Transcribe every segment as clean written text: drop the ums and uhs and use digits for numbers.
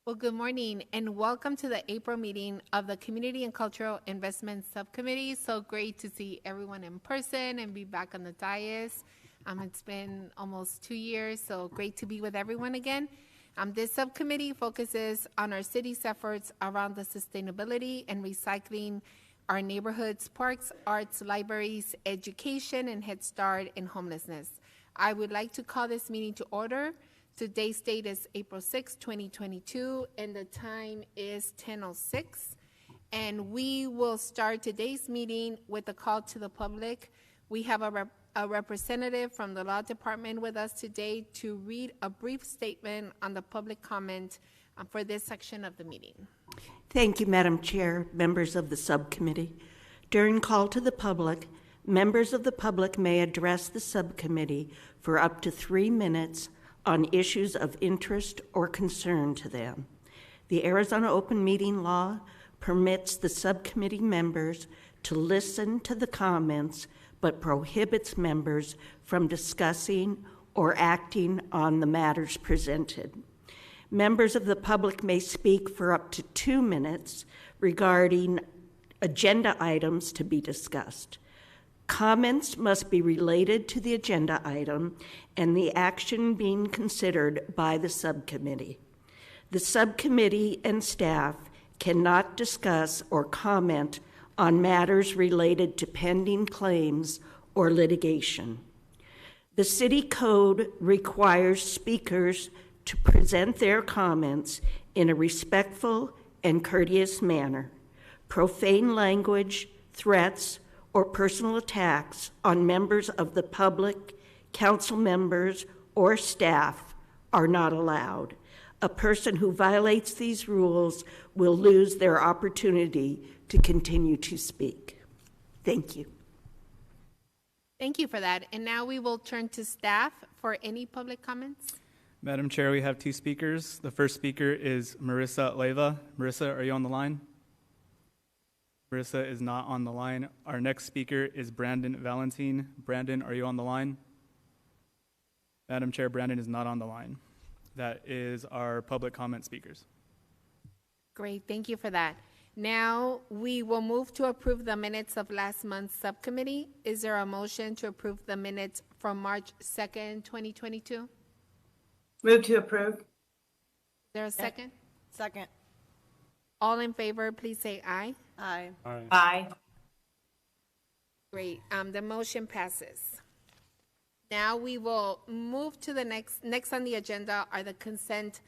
Well, good morning and welcome to the April meeting of the Community and Cultural Investment Subcommittee. So great to see everyone in person and be back on the dais. It's been almost 2 years, so great to be with everyone again. This subcommittee focuses on our city's efforts around the sustainability and recycling our neighborhoods, parks, arts, libraries, education, and Head Start and homelessness. I would like to call this meeting to order. Today's date is April 6, 2022, and the time is 10:06. And we will start today's meeting with a call to the public. We have a representative from the Law Department with us today to read a brief statement on the public comment for this section of the meeting. Thank you, Madam Chair, members of the subcommittee. During call to the public, members of the public may address the subcommittee for up to 3 minutes on issues of interest or concern to them. The Arizona Open Meeting Law permits the subcommittee members to listen to the comments, but prohibits members from discussing or acting on the matters presented. Members of the public may speak for up to 2 minutes regarding agenda items to be discussed. Comments must be related to the agenda item and the action being considered by the subcommittee. The subcommittee and staff cannot discuss or comment on matters related to pending claims or litigation. The city code requires speakers to present their comments in a respectful and courteous manner. Profane language, threats, or personal attacks on members of the public, council members, or staff are not allowed. A person who violates these rules will lose their opportunity to continue to speak. Thank you. Thank you for that. And now we will turn to staff for any public comments. Madam Chair, we have 2 speakers. The first speaker is Marissa Leyva. Marissa, are you on the line? Marissa is not on the line. Our next speaker is Brandon Valentine. Brandon, are you on the line? Madam Chair, Brandon is not on the line. That is our public comment speakers. Great, thank you for that. Now we will move to approve the minutes of last month's subcommittee. Is there a motion to approve the minutes from March 2nd, 2022? Move to approve. Is there a second? Second. All in favor, please say aye. Aye. Aye. Great. The motion passes. Now we will move to the next on the agenda are the consent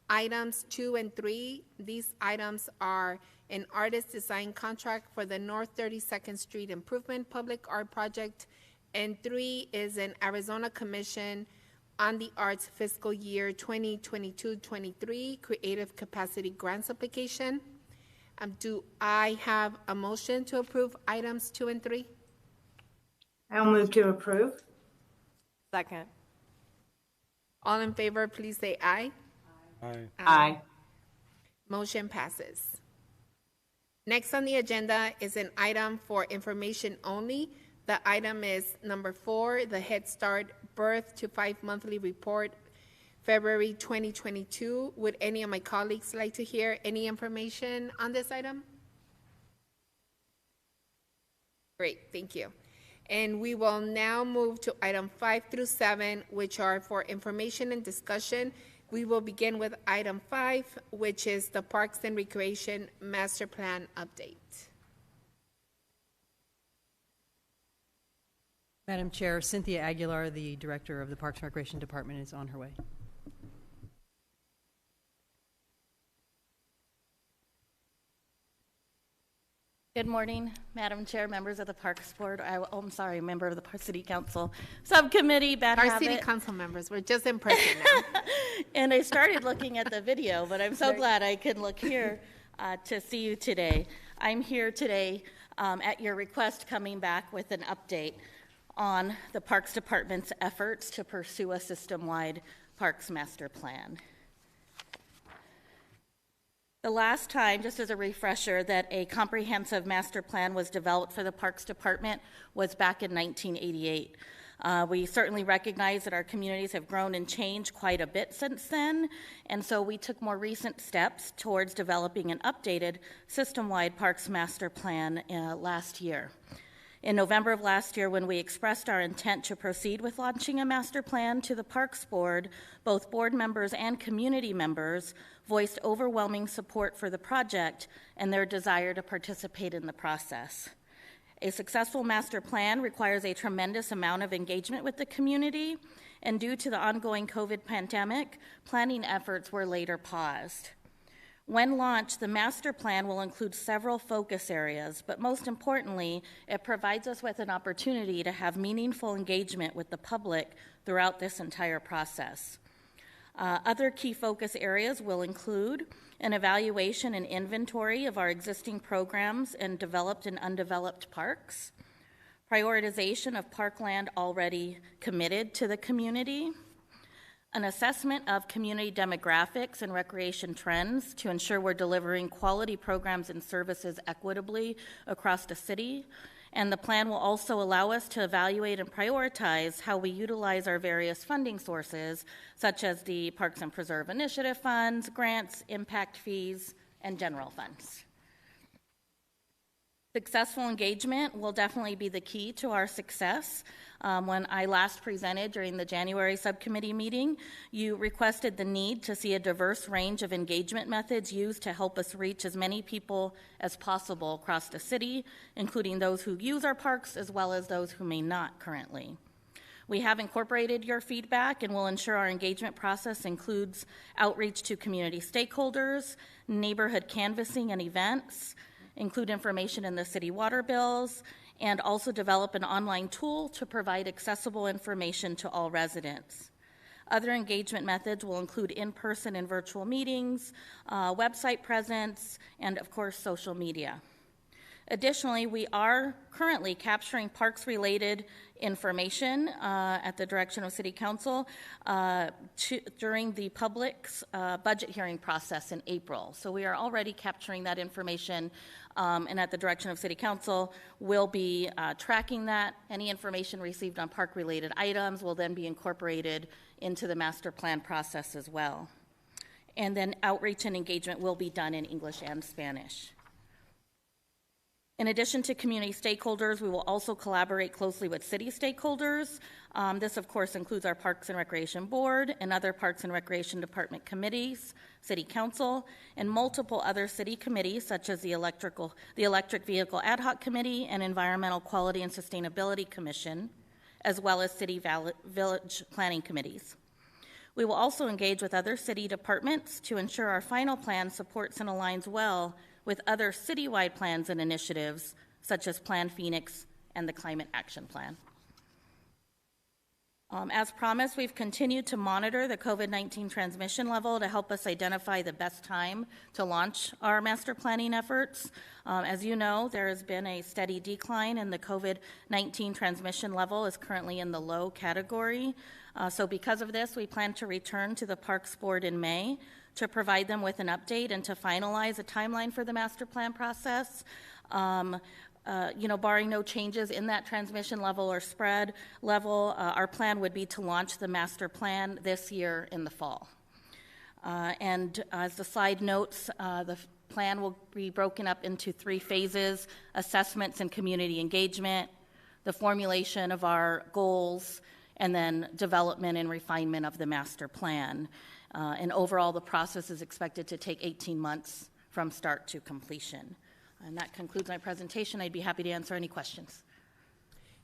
items 2 and 3. These items are an artist design contract for the North 32nd Street Improvement Public Art Project, and 3 is an Arizona Commission on the Arts fiscal year 2022-23 Creative Capacity Grants application. Do I have a motion to approve items 2 and 3? I'll move to approve. Second. All in favor, please say aye. Aye. Aye. Motion passes. Next on the agenda is an item for information only. The item is number 4, the Head Start Birth to 5 monthly report, February 2022. Would any of my colleagues like to hear any information on this item? Great, thank you. And we will now move to item 5 through 7, which are for information and discussion. We will begin with item 5, which is the Parks and Recreation Master Plan update. Madam Chair, Cynthia Aguilar, the Director of the Parks and Recreation Department, is on her way. Good morning, Madam Chair, members of the Parks Board. Member of the City Council Subcommittee. Our City Council members, we're just in person now. And I started looking at the video, but I'm so glad I could look here to see you today. I'm here today at your request, coming back with an update on the Parks Department's efforts to pursue a system-wide Parks Master Plan. The last time, just as a refresher, that a comprehensive master plan was developed for the Parks Department was back in 1988. We certainly recognize that our communities have grown and changed quite a bit since then, and so we took more recent steps towards developing an updated system-wide Parks Master Plan last year. In November of last year, when we expressed our intent to proceed with launching a master plan to the Parks Board, both board members and community members voiced overwhelming support for the project and their desire to participate in the process. A successful master plan requires a tremendous amount of engagement with the community, and due to the ongoing COVID pandemic, planning efforts were later paused. When launched, the master plan will include several focus areas, but most importantly, it provides us with an opportunity to have meaningful engagement with the public throughout this entire process. Other key focus areas will include an evaluation and inventory of our existing programs in developed and undeveloped parks, prioritization of parkland already committed to the community, an assessment of community demographics and recreation trends to ensure we're delivering quality programs and services equitably across the city. And the plan will also allow us to evaluate and prioritize how we utilize our various funding sources, such as the Parks and Preserve Initiative funds, grants, impact fees, and general funds. Successful engagement will definitely be the key to our success. When I last presented during the January subcommittee meeting, you requested the need to see a diverse range of engagement methods used to help us reach as many people as possible across the city, including those who use our parks as well as those who may not currently. We have incorporated your feedback and will ensure our engagement process includes outreach to community stakeholders, neighborhood canvassing and events, include information in the city water bills, and also develop an online tool to provide accessible information to all residents. Other engagement methods will include in-person and virtual meetings, website presence, and of course, social media. Additionally, we are currently capturing parks-related information at the direction of City Council during the public's budget hearing process in April. So we are already capturing that information, and at the direction of City Council, we'll be tracking that. Any information received on park-related items will then be incorporated into the master plan process as well. And then outreach and engagement will be done in English and Spanish. In addition to community stakeholders, we will also collaborate closely with city stakeholders. This, of course, includes our Parks and Recreation Board and other Parks and Recreation Department committees, City Council, and multiple other city committees, such as the Electric Vehicle Ad Hoc Committee and Environmental Quality and Sustainability Commission, as well as City Village Planning Committees. We will also engage with other city departments to ensure our final plan supports and aligns well with other citywide plans and initiatives, such as Plan Phoenix and the Climate Action Plan. As promised, we've continued to monitor the COVID-19 transmission level to help us identify the best time to launch our master planning efforts. As you know, there has been a steady decline in the COVID-19 transmission level, is currently in the low category. So because of this, we plan to return to the Parks Board in May to provide them with an update and to finalize a timeline for the master plan process. Barring no changes in that transmission level or spread level, our plan would be to launch the master plan this year in the fall. And as the slide notes, the plan will be broken up into 3 phases: assessments and community engagement, the formulation of our goals, and then development and refinement of the master plan. And overall, the process is expected to take 18 months from start to completion. And that concludes my presentation. I'd be happy to answer any questions.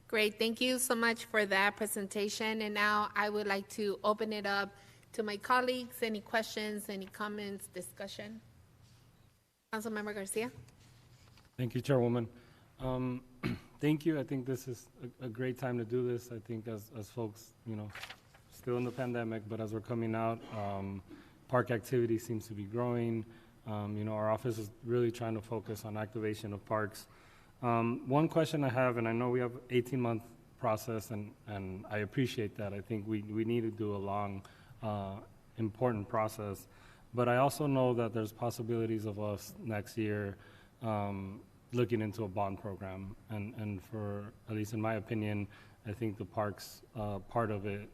Great, thank you so much for that presentation. And now I would like to open it up to my colleagues. Any questions, any comments, discussion? Councilmember Garcia. Thank you, Chairwoman. Thank you. I think this is a great time to do this. I think as folks, still in the pandemic, but as we're coming out, park activity seems to be growing. Our office is really trying to focus on activation of parks. One question I have, and I know we have 18-month process, and I appreciate that. I think we need to do a long, important process. But I also know that there's possibilities of us next year looking into a bond program. And for, at least in my opinion, I think the parks part of it,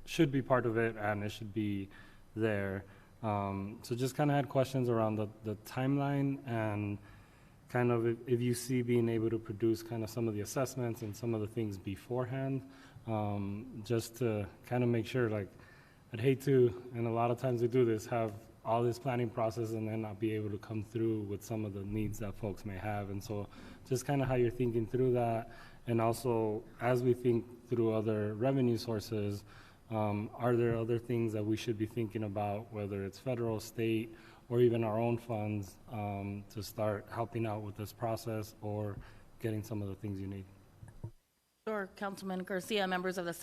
should be part of it, and it should be there. So just kind of had questions around the timeline, and kind of if you see being able to produce kind of some of the assessments and some of the things beforehand, just to kind of make sure, like, I'd hate to, and a lot of times we do this, have all this planning process and then not be able to come through with some of the needs that folks may have. And so just kind of how you're thinking through that. And also, as we think through other revenue sources, are there other things that we should be thinking about, whether it's federal, state, or even our own funds, to start helping out with this process or getting some of the things you need? Sure, Councilman Garcia, members of the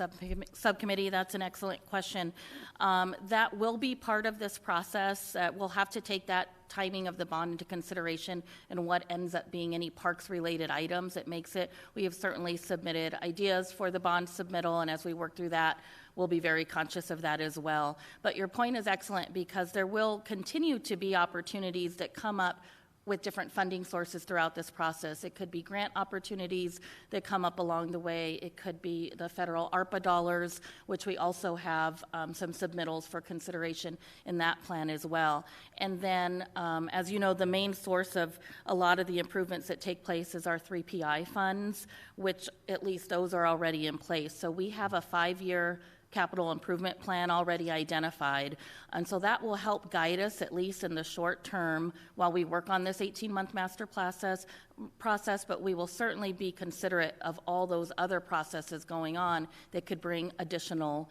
subcommittee, that's an excellent question. That will be part of this process. We'll have to take that timing of the bond into consideration and what ends up being any parks-related items that makes it. We have certainly submitted ideas for the bond submittal, and as we work through that, we'll be very conscious of that as well. But your point is excellent, because there will continue to be opportunities that come up with different funding sources throughout this process. It could be grant opportunities that come up along the way. It could be the federal ARPA dollars, which we also have some submittals for consideration in that plan as well. And then, as you know, the main source of a lot of the improvements that take place is our 3PI funds, which at least those are already in place. So we have a 5-year capital improvement plan already identified. And so that will help guide us, at least in the short term, while we work on this 18-month master process, but we will certainly be considerate of all those other processes going on that could bring additional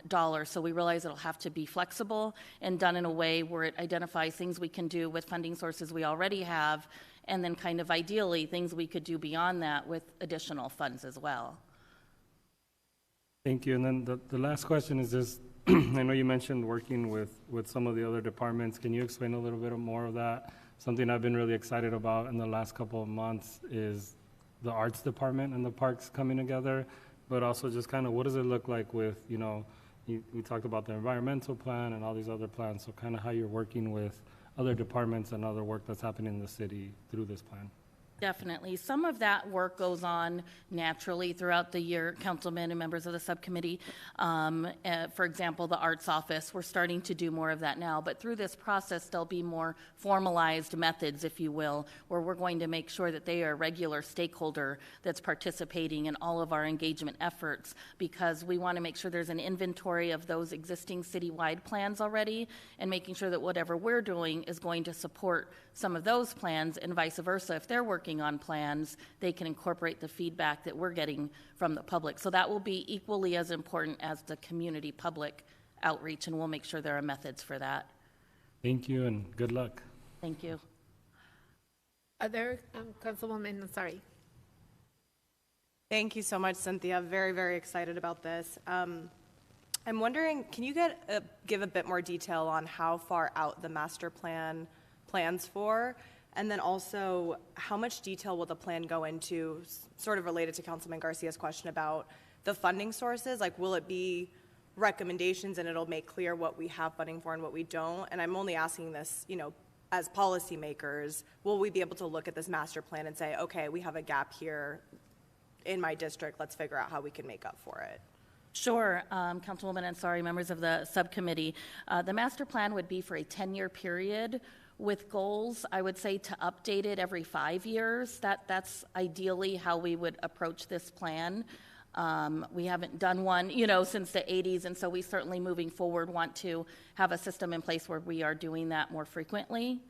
dollars. So we realize it'll have to be flexible and done in a way where it identifies things we can do with funding sources we already have, and then kind of ideally things we could do beyond that with additional funds as well. Thank you. And then the last question is just, I know you mentioned working with some of the other departments. Can you explain a little bit more of that? Something I've been really excited about in the last couple of months is the arts department and the parks coming together, but also just kind of what does it look like with, we talked about the environmental plan and all these other plans, so kind of how you're working with other departments and other work that's happening in the city through this plan. Definitely. Some of that work goes on naturally throughout the year, councilmen and members of the subcommittee. For example, the arts office, we're starting to do more of that now, but through this process, there'll be more formalized methods, if you will, where we're going to make sure that they are a regular stakeholder that's participating in all of our engagement efforts, because we want to make sure there's an inventory of those existing citywide plans already, and making sure that whatever we're doing is going to support some of those plans, and vice versa. If they're working on plans, they can incorporate the feedback that we're getting from the public. So that will be equally as important as the community public outreach, and we'll make sure there are methods for that. Thank you, and good luck. Thank you. Other Councilwoman, sorry. Thank you so much, Cynthia. Very, very excited about this. I'm wondering, can you give a bit more detail on how far out the master plan plans for? And then also, how much detail will the plan go into, sort of related to Councilman Garcia's question about the funding sources? Like, will it be recommendations and it'll make clear what we have funding for and what we don't? And I'm only asking this, as policymakers, will we be able to look at this master plan and say, okay, we have a gap here in my district, let's figure out how we can make up for it? Sure, Councilwoman, and sorry, members of the subcommittee. The master plan would be for a 10-year period, with goals, I would say, to update it every 5 years. That's ideally how we would approach this plan. We haven't done one, since the 80s, and so we certainly, moving forward, want to have a system in place where we are doing that more frequently.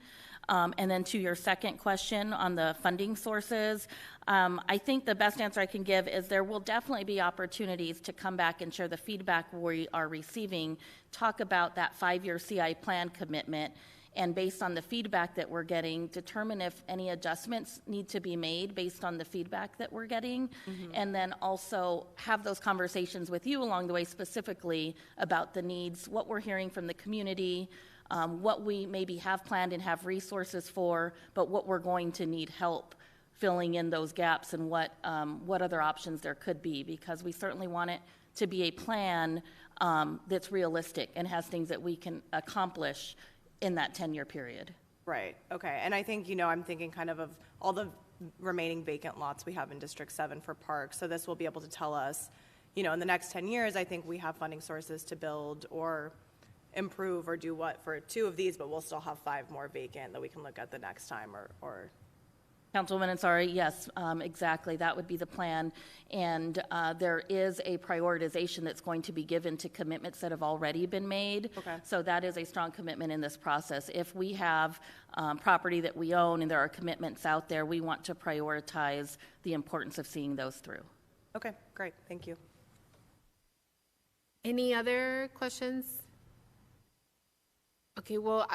And then to your second question on the funding sources, I think the best answer I can give is there will definitely be opportunities to come back and share the feedback we are receiving, talk about that 5-year CI plan commitment, and based on the feedback that we're getting, determine if any adjustments need to be made based on the feedback that we're getting, and then also have those conversations with you along the way, specifically about the needs, what we're hearing from the community, what we maybe have planned and have resources for, but what we're going to need help filling in those gaps, and what other options there could be, because we certainly want it to be a plan that's realistic and has things that we can accomplish in that 10-year period. Right, okay. And I think, I'm thinking kind of all the remaining vacant lots we have in District 7 for parks. So this will be able to tell us, you know, in the next 10 years, I think we have funding sources to build or improve or do what for 2 of these, but we'll still have 5 more vacant that we can look at the next time or Councilwoman Ansari, yes, exactly. That would be the plan. And there is a prioritization that's going to be given to commitments that have already been made. Okay. So that is a strong commitment in this process. If we have property that we own and there are commitments out there, we want to prioritize the importance of seeing those through. Okay, great. Thank you. Any other questions? Okay, well,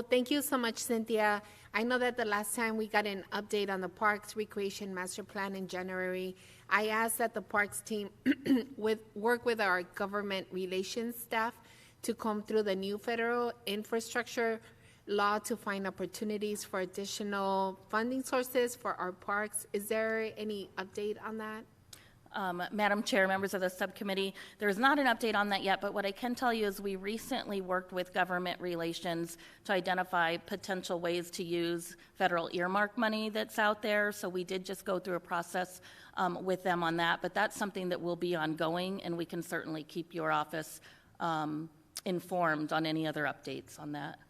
thank you so much, Cynthia. I know that the last time we got an update on the Parks Recreation Master Plan in January, I asked that the Parks team work with our government relations staff to comb through the new federal infrastructure law to find opportunities for additional funding sources for our parks. Is there any update on that? Madam Chair, members of the subcommittee, there's not an update on that yet, but what I can tell you is we recently worked with government relations to identify potential ways to use federal earmark money that's out there. So we did just go through a process with them on that, but that's something that will be ongoing, and we can certainly keep your office informed on any other updates on that.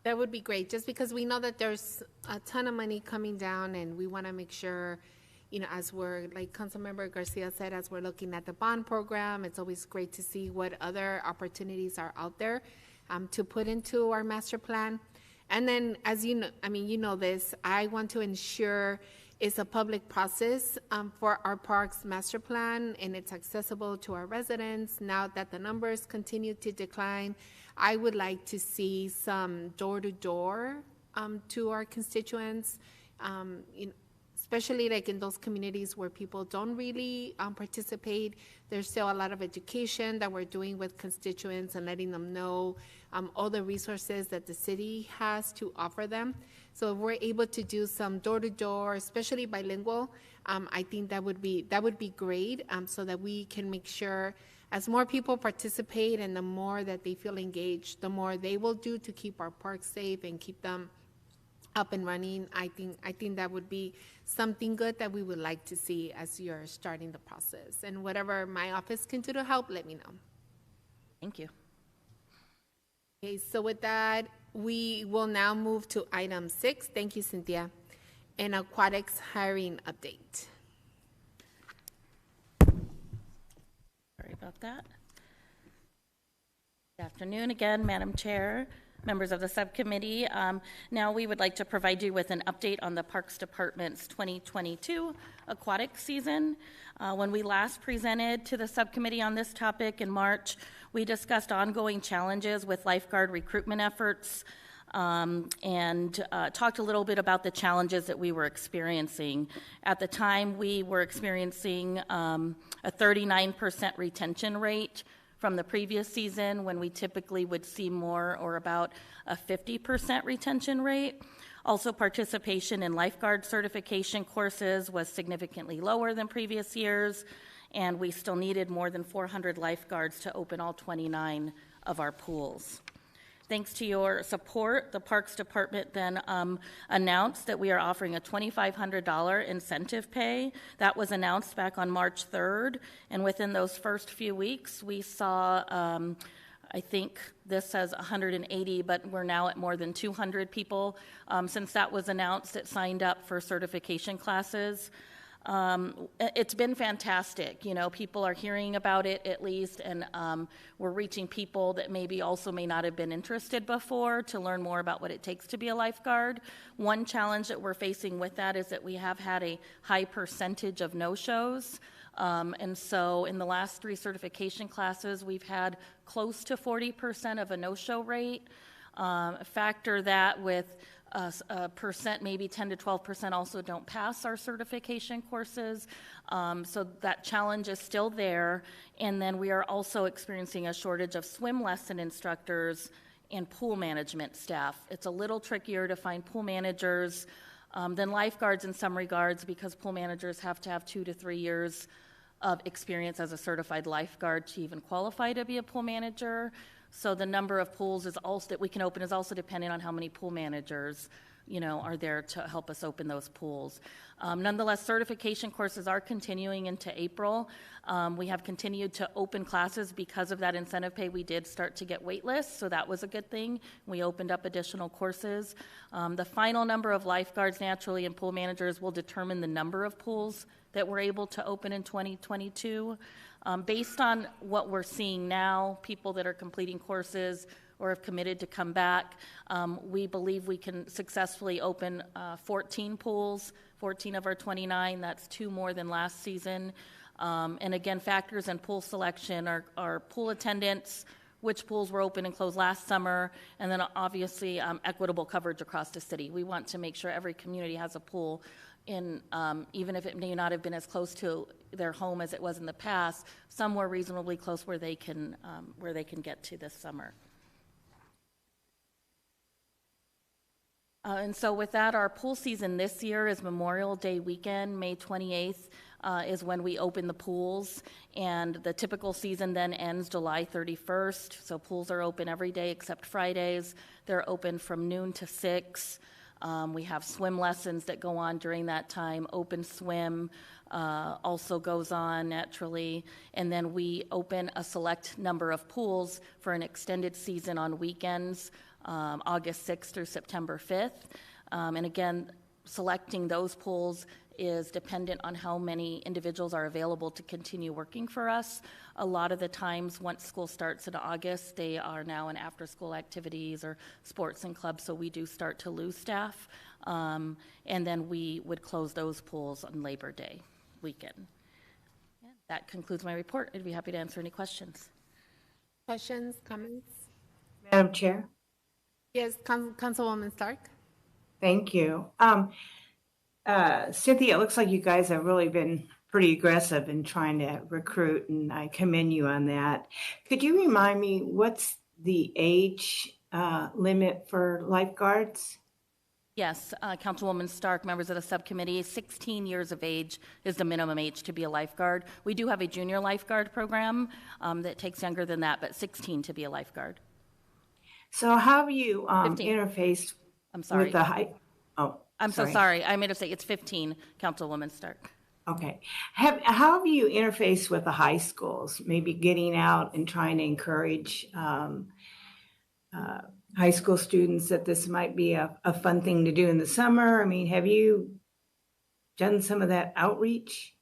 That would be great, just because we know that there's a ton of money coming down, and we want to make sure, you know, as we're, like Councilmember Garcia said, as we're looking at the bond program, it's always great to see what other opportunities are out there to put into our master plan. And then, as you know, I mean, you know this, I want to ensure it's a public process for our parks master plan, and it's accessible to our residents. Now that the numbers continue to decline, I would like to see some door-to-door to our constituents, you know, especially like in those communities where people don't really participate. There's still a lot of education that we're doing with constituents and letting them know all the resources that the city has to offer them. So if we're able to do some door-to-door, especially bilingual, I think that would be great, so that we can make sure as more people participate and the more that they feel engaged, the more they will do to keep our parks safe and keep them up and running. I think that would be something good that we would like to see as you're starting the process. And whatever my office can do to help, let me know. Thank you. Okay, so with that, we will now move to item 6. Thank you, Cynthia. An Aquatics hiring update. Sorry about that. Good afternoon again, Madam Chair, members of the subcommittee. Now we would like to provide you with an update on the Parks Department's 2022 aquatic season. When we last presented to the subcommittee on this topic in March, we discussed ongoing challenges with lifeguard recruitment efforts and talked a little bit about the challenges that we were experiencing. At the time, we were experiencing a 39% retention rate from the previous season, when we typically would see more or about a 50% retention rate. Also, participation in lifeguard certification courses was significantly lower than previous years, and we still needed more than 400 lifeguards to open all 29 of our pools. Thanks to your support, the Parks Department then announced that we are offering a $2,500 incentive pay. That was announced back on March 3rd, and within those first few weeks, we saw, I think this says 180, but we're now at more than 200 people since that was announced that signed up for certification classes. It's been fantastic. You know, people are hearing about it at least, and we're reaching people that maybe also may not have been interested before to learn more about what it takes to be a lifeguard. One challenge that we're facing with that is that we have had a high percentage of no-shows. And so in the last 3 certification classes, we've had close to 40% of a no-show rate. Factor that with a percent, maybe 10 to 12% also don't pass our certification courses. So that challenge is still there. And then we are also experiencing a shortage of swim lesson instructors and pool management staff. It's a little trickier to find pool managers than lifeguards in some regards, because pool managers have to have 2 to 3 years of experience as a certified lifeguard to even qualify to be a pool manager. So the number of pools is also that we can open is also dependent on how many pool managers are there to help us open those pools. Nonetheless, certification courses are continuing into April. We have continued to open classes because of that incentive pay. We did start to get wait lists, so that was a good thing. We opened up additional courses. The final number of lifeguards, naturally, and pool managers will determine the number of pools that we're able to open in 2022. Based on what we're seeing now, people that are completing courses or have committed to come back, we believe we can successfully open 14 pools, 14 of our 29. That's 2 more than last season. And again, factors in pool selection are pool attendance, which pools were open and closed last summer, and then obviously equitable coverage across the city. We want to make sure every community has a pool in, even if it may not have been as close to their home as it was in the past, somewhere reasonably close where they can get to this summer. And so with that, our pool season this year is Memorial Day weekend. May 28th is when we open the pools, and the typical season then ends July 31st. So pools are open every day except Fridays. They're open from noon to 6. We have swim lessons that go on during that time. Open swim also goes on naturally. And then we open a select number of pools for an extended season on weekends, August 6th through September 5th. And again, selecting those pools is dependent on how many individuals are available to continue working for us. A lot of the times, once school starts in August, they are now in after-school activities or sports and clubs, so we do start to lose staff. And then we would close those pools on Labor Day weekend. Yeah, that concludes my report. I'd be happy to answer any questions. Questions, comments? Madam Chair? Yes, Councilwoman Stark. Thank you. Cynthia, it looks like you guys have really been pretty aggressive in trying to recruit, and I commend you on that. Could you remind me what's the age limit for lifeguards? Yes, Councilwoman Stark, members of the subcommittee, 16 years of age is the minimum age to be a lifeguard. We do have a junior lifeguard program that takes younger than that, but 16 to be a lifeguard. So how have you interfaced with the high? Oh, I'm so sorry. I made a mistake. It's 15, Councilwoman Stark. Okay. How have you interfaced with the high schools? Maybe getting out and trying to encourage high school students that this might be a fun thing to do in the summer? I mean, have you done some of that outreach?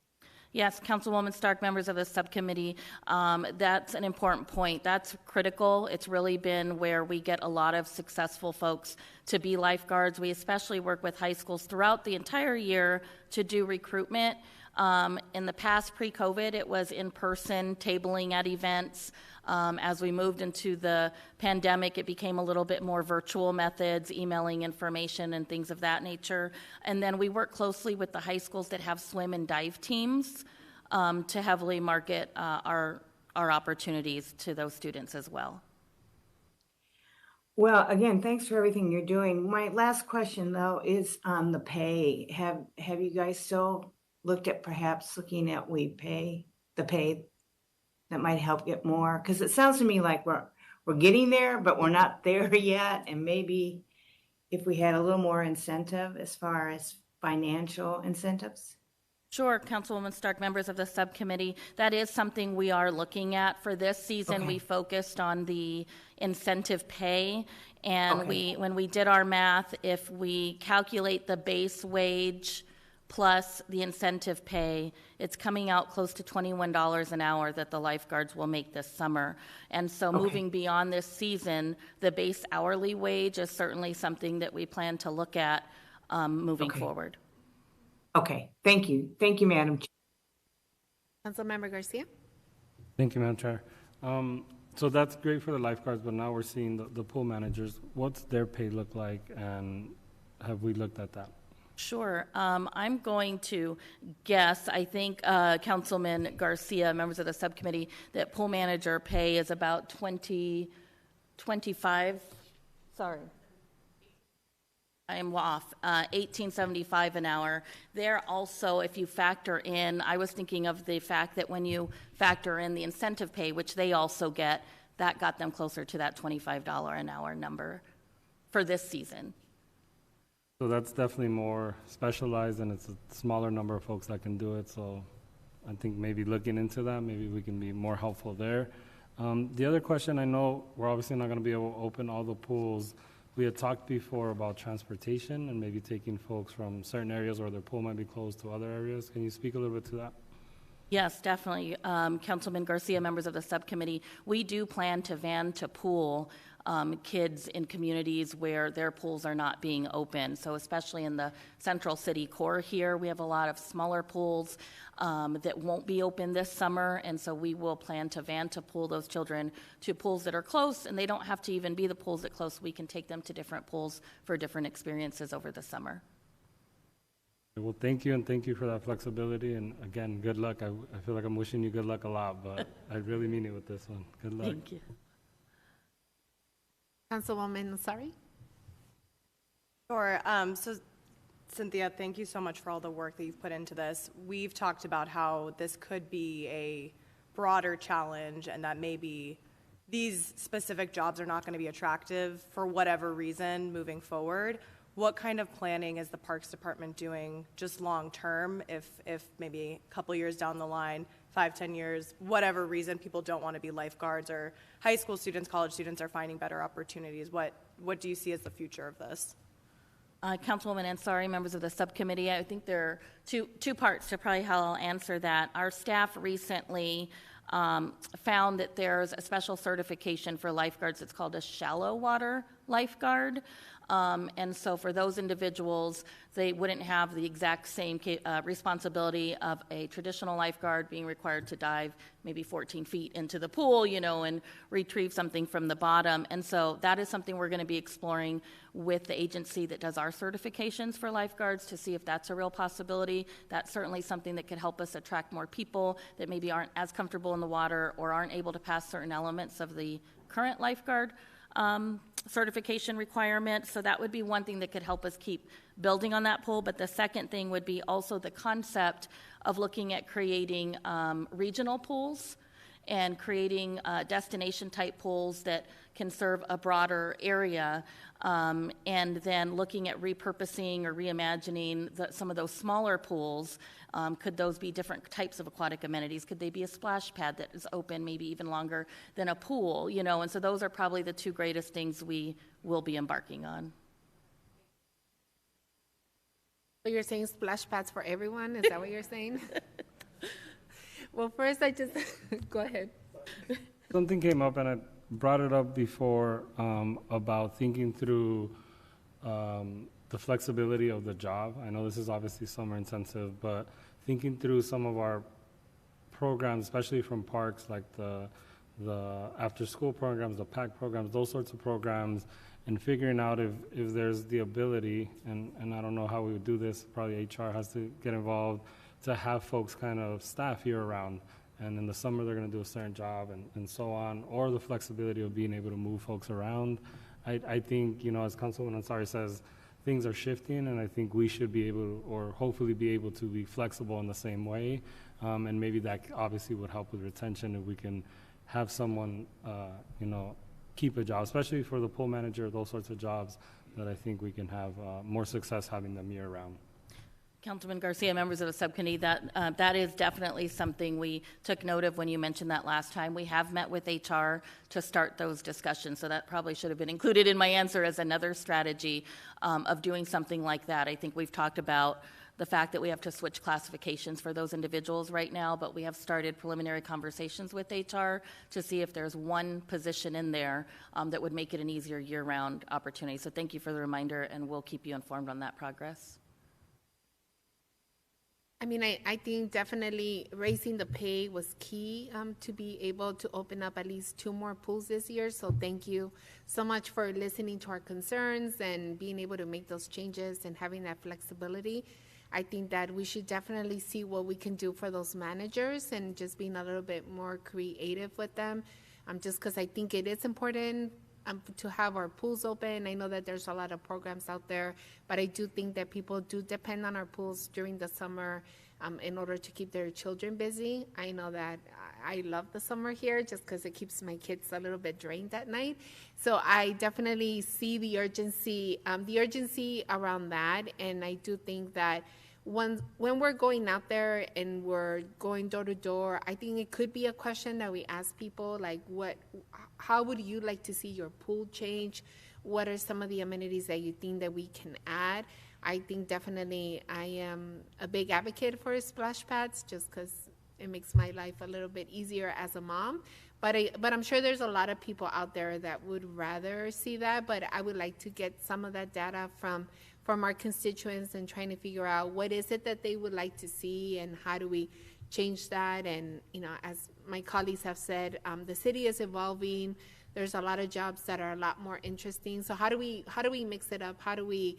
Yes, Councilwoman Stark, members of the subcommittee, that's an important point. That's critical. It's really been where we get a lot of successful folks to be lifeguards. We especially work with high schools throughout the entire year to do recruitment. In the past, pre-COVID, it was in-person tabling at events. As we moved into the pandemic, it became a little bit more virtual methods, emailing information and things of that nature. And then we work closely with the high schools that have swim and dive teams to heavily market our opportunities to those students as well. Well, again, thanks for everything you're doing. My last question, though, is on the pay. Have you guys still looked at perhaps looking at the pay that might help get more? Because it sounds to me like we're getting there, but we're not there yet. And maybe if we had a little more incentive as far as financial incentives. Sure, Councilwoman Stark, members of the subcommittee, that is something we are looking at. For this season, we focused on the incentive pay, and when we did our math, if we calculate the base wage plus the incentive pay, it's coming out close to $21 an hour that the lifeguards will make this summer. And so moving beyond this season, the base hourly wage is certainly something that we plan to look at moving forward. Okay, thank you. Thank you, Madam Chair. Councilmember Garcia. Thank you, Madam Chair. So that's great for the lifeguards, but now we're seeing the pool managers. What's their pay look like, and have we looked at that? Sure. I'm going to guess, I think Councilman Garcia, members of the subcommittee, that pool manager pay is about 25, sorry. I am off, $18.75 an hour. There also, if you factor in, I was thinking of the fact that when you factor in the incentive pay, which they also get, that got them closer to that $25 an hour number for this season. So that's definitely more specialized, and it's a smaller number of folks that can do it. So I think maybe looking into that, maybe we can be more helpful there. The other question, I know we're obviously not going to be able to open all the pools. We had talked before about transportation and maybe taking folks from certain areas where their pool might be closed to other areas. Can you speak a little bit to that? Yes, definitely. Councilman Garcia, members of the subcommittee, we do plan to van to pool kids in communities where their pools are not being open. So especially in the central city core here, we have a lot of smaller pools that won't be open this summer. And so we will plan to van to pool those children to pools that are close, and they don't have to even be the pools that close. We can take them to different pools for different experiences over the summer. Well, thank you, and thank you for that flexibility. And again, good luck. I feel like I'm wishing you good luck a lot, but I really mean it with this one. Good luck. Thank you. Councilwoman, sorry? Sure. So, Cynthia, thank you so much for all the work that you've put into this. We've talked about how this could be a broader challenge and that maybe these specific jobs are not going to be attractive for whatever reason moving forward. What kind of planning is the Parks Department doing just long term if maybe a couple years down the line, 5-10 years, whatever reason people don't want to be lifeguards, or high school students, college students are finding better opportunities? What do you see as the future of this? Councilwoman Ansari, members of the subcommittee, I think there are two parts to probably how I'll answer that. Our staff recently found that there's a special certification for lifeguards. It's called a shallow water lifeguard. And so for those individuals, they wouldn't have the exact same responsibility of a traditional lifeguard being required to dive maybe 14 feet into the pool, and retrieve something from the bottom. And so that is something we're going to be exploring with the agency that does our certifications for lifeguards to see if that's a real possibility. That's certainly something that could help us attract more people that maybe aren't as comfortable in the water or aren't able to pass certain elements of the current lifeguard certification requirement. So that would be one thing that could help us keep building on that pool. But the second thing would be also the concept of looking at creating regional pools and creating destination type pools that can serve a broader area, and then looking at repurposing or reimagining some of those smaller pools. Could those be different types of aquatic amenities? Could they be a splash pad that is open maybe even longer than a pool? And so those are probably the two greatest things we will be embarking on. So you're saying splash pads for everyone? Is that what you're saying? Well, first I just, go ahead. Something came up, and I brought it up before about thinking through the flexibility of the job. I know this is obviously summer intensive, but thinking through some of our programs, especially from parks, like the after-school programs, the PAC programs, those sorts of programs, and figuring out if there's the ability, and I don't know how we would do this, probably HR has to get involved, to have folks kind of staff year-round. And in the summer, they're going to do a certain job and so on, or the flexibility of being able to move folks around. I think, as Councilwoman Ansari says, things are shifting, and I think we should be able to, or hopefully be able to be flexible in the same way. And maybe that obviously would help with retention if we can have someone, keep a job, especially for the pool manager, those sorts of jobs, that I think we can have more success having them year-round. Councilman Garcia, members of the subcommittee, that is definitely something we took note of when you mentioned that last time. We have met with HR to start those discussions, so that probably should have been included in my answer as another strategy of doing something like that. I think we've talked about the fact that we have to switch classifications for those individuals right now, but we have started preliminary conversations with HR to see if there's one position in there that would make it an easier year-round opportunity. So thank you for the reminder, and we'll keep you informed on that progress. I mean, I think definitely raising the pay was key to be able to open up at least 2 more pools this year. So thank you so much for listening to our concerns and being able to make those changes and having that flexibility. I think that we should definitely see what we can do for those managers and just being a little bit more creative with them, just because I think it is important to have our pools open. I know that there's a lot of programs out there, but I do think that people do depend on our pools during the summer in order to keep their children busy. I know that I love the summer here just because it keeps my kids a little bit drained at night. So I definitely see the urgency around that. And I do think that when we're going out there and we're going door to door, I think it could be a question that we ask people, like, how would you like to see your pool change? What are some of the amenities that you think that we can add? I think definitely I am a big advocate for splash pads just because it makes my life a little bit easier as a mom. But I'm sure there's a lot of people out there that would rather see that, but I would like to get some of that data from our constituents and trying to figure out what is it that they would like to see and how do we change that. And, as my colleagues have said, the city is evolving. There's a lot of jobs that are a lot more interesting. So how do we mix it up? How do we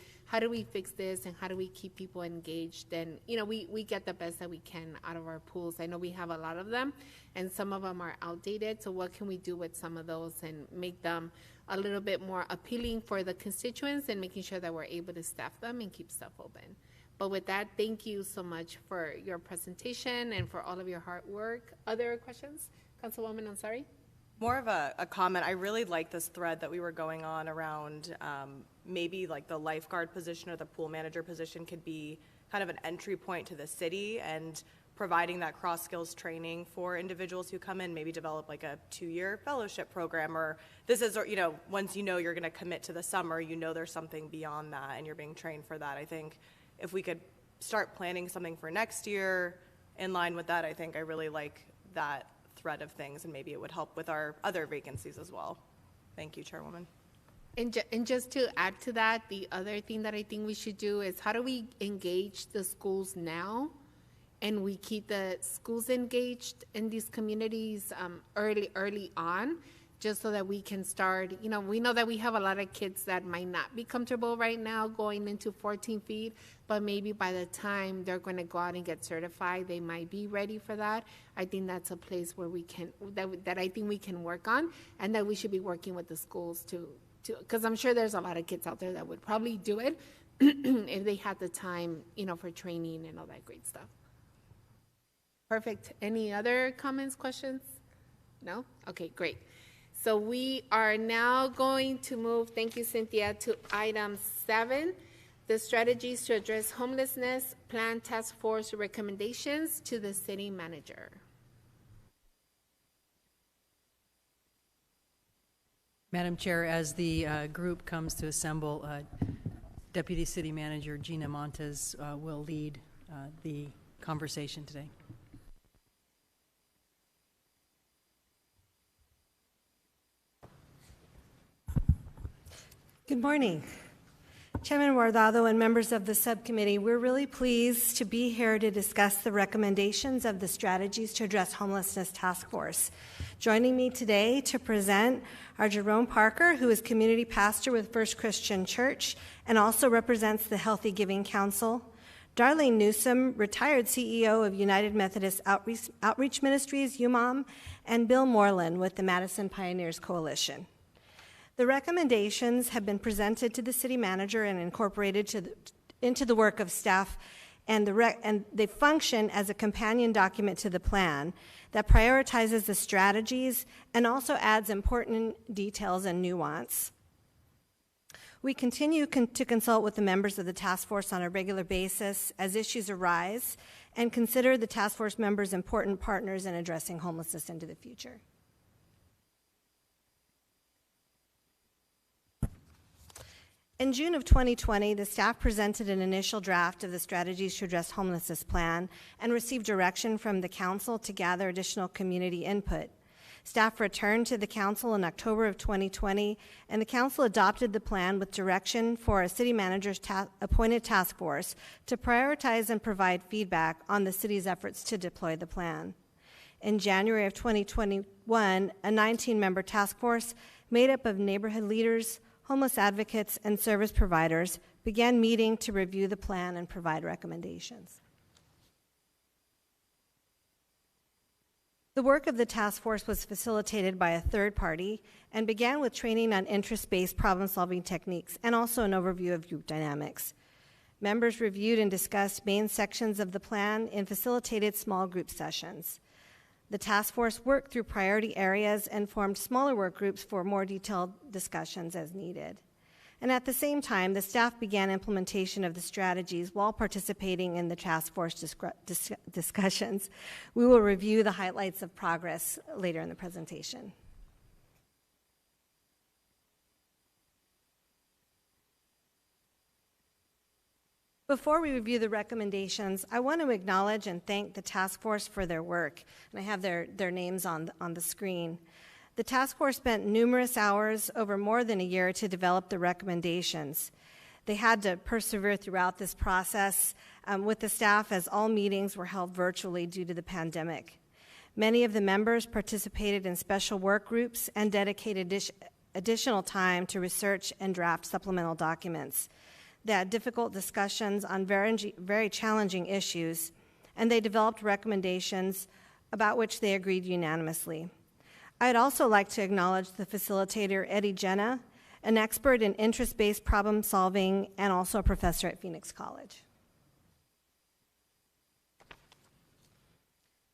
fix this, and how do we keep people engaged? And we get the best that we can out of our pools. I know we have a lot of them, and some of them are outdated. So what can we do with some of those and make them a little bit more appealing for the constituents, and making sure that we're able to staff them and keep stuff open? But with that, thank you so much for your presentation and for all of your hard work. Other questions, Councilwoman Ansari? More of a comment. I really like this thread that we were going on around maybe like the lifeguard position or the pool manager position could be kind of an entry point to the city, and providing that cross skills training for individuals who come in, maybe develop like a 2-year fellowship program, or this is, once you're going to commit to the summer, there's something beyond that and you're being trained for that. I think if we could start planning something for next year in line with that, I really like that thread of things, and maybe it would help with our other vacancies as well. Thank you, Chairwoman. And just to add to that, the other thing that I think we should do is how do we engage the schools now, and we keep the schools engaged in these communities early on, just so that we can start, we know that we have a lot of kids that might not be comfortable right now going into 14 feet, but maybe by the time they're going to go out and get certified, they might be ready for that. I think that's a place where we can, that I think we can work on, and that we should be working with the schools to, because I'm sure there's a lot of kids out there that would probably do it if they had the time, for training and all that great stuff. Perfect. Any other comments, questions? No? Okay, great. So we are now going to move, thank you, Cynthia, to item 7, the strategies to address homelessness plan task force recommendations to the city manager. Madam Chair, as the group comes to assemble, Deputy City Manager Gina Montes will lead the conversation today. Good morning. Chairman Guardado and members of the subcommittee, we're really pleased to be here to discuss the recommendations of the strategies to address homelessness task force. Joining me today to present are Jerome Parker, who is community pastor with First Christian Church and also represents the Healthy Giving Council, Darlene Newsom, retired CEO of United Methodist Outreach Ministries, UMOM, and Bill Moreland with the Madison Pioneers Coalition. The recommendations have been presented to the city manager and incorporated into the work of staff, and they function as a companion document to the plan that prioritizes the strategies and also adds important details and nuance. We continue to consult with the members of the task force on a regular basis as issues arise, and consider the task force members important partners in addressing homelessness into the future. In June of 2020, the staff presented an initial draft of the strategies to address homelessness plan and received direction from the council to gather additional community input. Staff returned to the council in October of 2020, and the council adopted the plan with direction for a city manager's appointed task force to prioritize and provide feedback on the city's efforts to deploy the plan. In January of 2021, a 19-member task force made up of neighborhood leaders, homeless advocates, and service providers began meeting to review the plan and provide recommendations. The work of the task force was facilitated by a third party and began with training on interest-based problem-solving techniques and also an overview of group dynamics. Members reviewed and discussed main sections of the plan and facilitated small group sessions. The task force worked through priority areas and formed smaller work groups for more detailed discussions as needed. And at the same time, the staff began implementation of the strategies while participating in the task force discussions. We will review the highlights of progress later in the presentation. Before we review the recommendations, I want to acknowledge and thank the task force for their work, and I have their names on the screen. The task force spent numerous hours over more than a year to develop the recommendations. They had to persevere throughout this process with the staff as all meetings were held virtually due to the pandemic. Many of the members participated in special work groups and dedicated additional time to research and draft supplemental documents. They had difficult discussions on very challenging issues, and they developed recommendations about which they agreed unanimously. I'd also like to acknowledge the facilitator, Eddie Jenna, an expert in interest-based problem solving and also a professor at Phoenix College.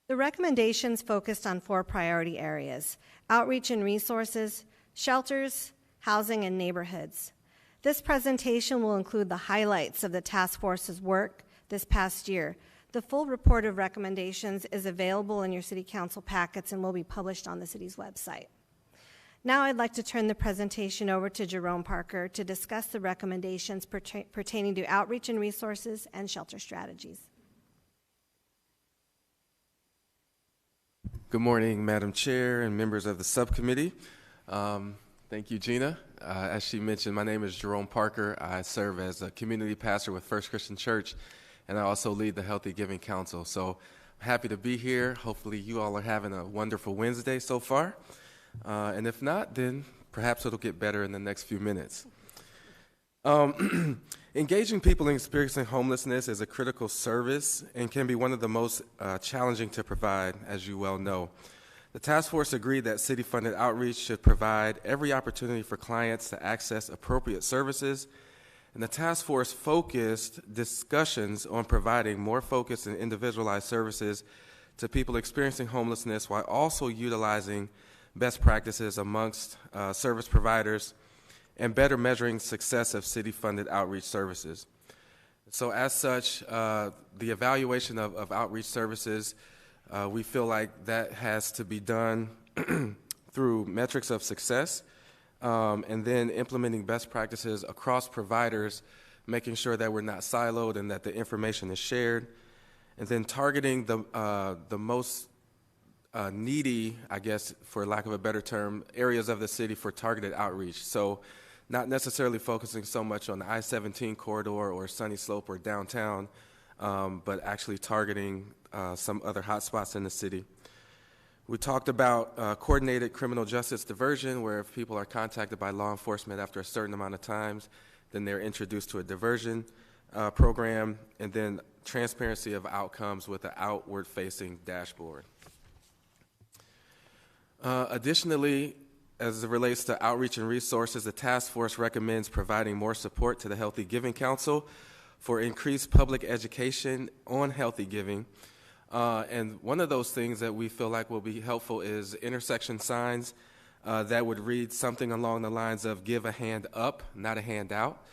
The recommendations focused on 4 priority areas: outreach and resources, shelters, housing, and neighborhoods. This presentation will include the highlights of the task force's work this past year. The full report of recommendations is available in your City Council packets and will be published on the city's website. Now I'd like to turn the presentation over to Jerome Parker to discuss the recommendations pertaining to outreach and resources and shelter strategies. Good morning, Madam Chair and members of the subcommittee. Thank you, Gina. As she mentioned, my name is Jerome Parker. I serve as a community pastor with First Christian Church, and I also lead the Healthy Giving Council. So I'm happy to be here. Hopefully you all are having a wonderful Wednesday so far. And if not, then perhaps it'll get better in the next few minutes. Engaging people in experiencing homelessness is a critical service and can be one of the most challenging to provide, as you well know. The task force agreed that city-funded outreach should provide every opportunity for clients to access appropriate services, and the task force focused discussions on providing more focused and individualized services to people experiencing homelessness while also utilizing best practices amongst service providers and better measuring success of city-funded outreach services. So as such, the evaluation of outreach services, we feel like that has to be done through metrics of success, and then implementing best practices across providers, making sure that we're not siloed and that the information is shared, and then targeting the most needy, I guess, for lack of a better term, areas of the city for targeted outreach. So not necessarily focusing so much on the I-17 corridor or Sunny Slope or downtown, but actually targeting some other hotspots in the city. We talked about coordinated criminal justice diversion, where if people are contacted by law enforcement after a certain amount of times, then they're introduced to a diversion program, and then transparency of outcomes with an outward-facing dashboard. Additionally, as it relates to outreach and resources, the task force recommends providing more support to the Healthy Giving Council for increased public education on healthy giving. And one of those things that we feel like will be helpful is intersection signs that would read something along the lines of give a hand up, not a hand out.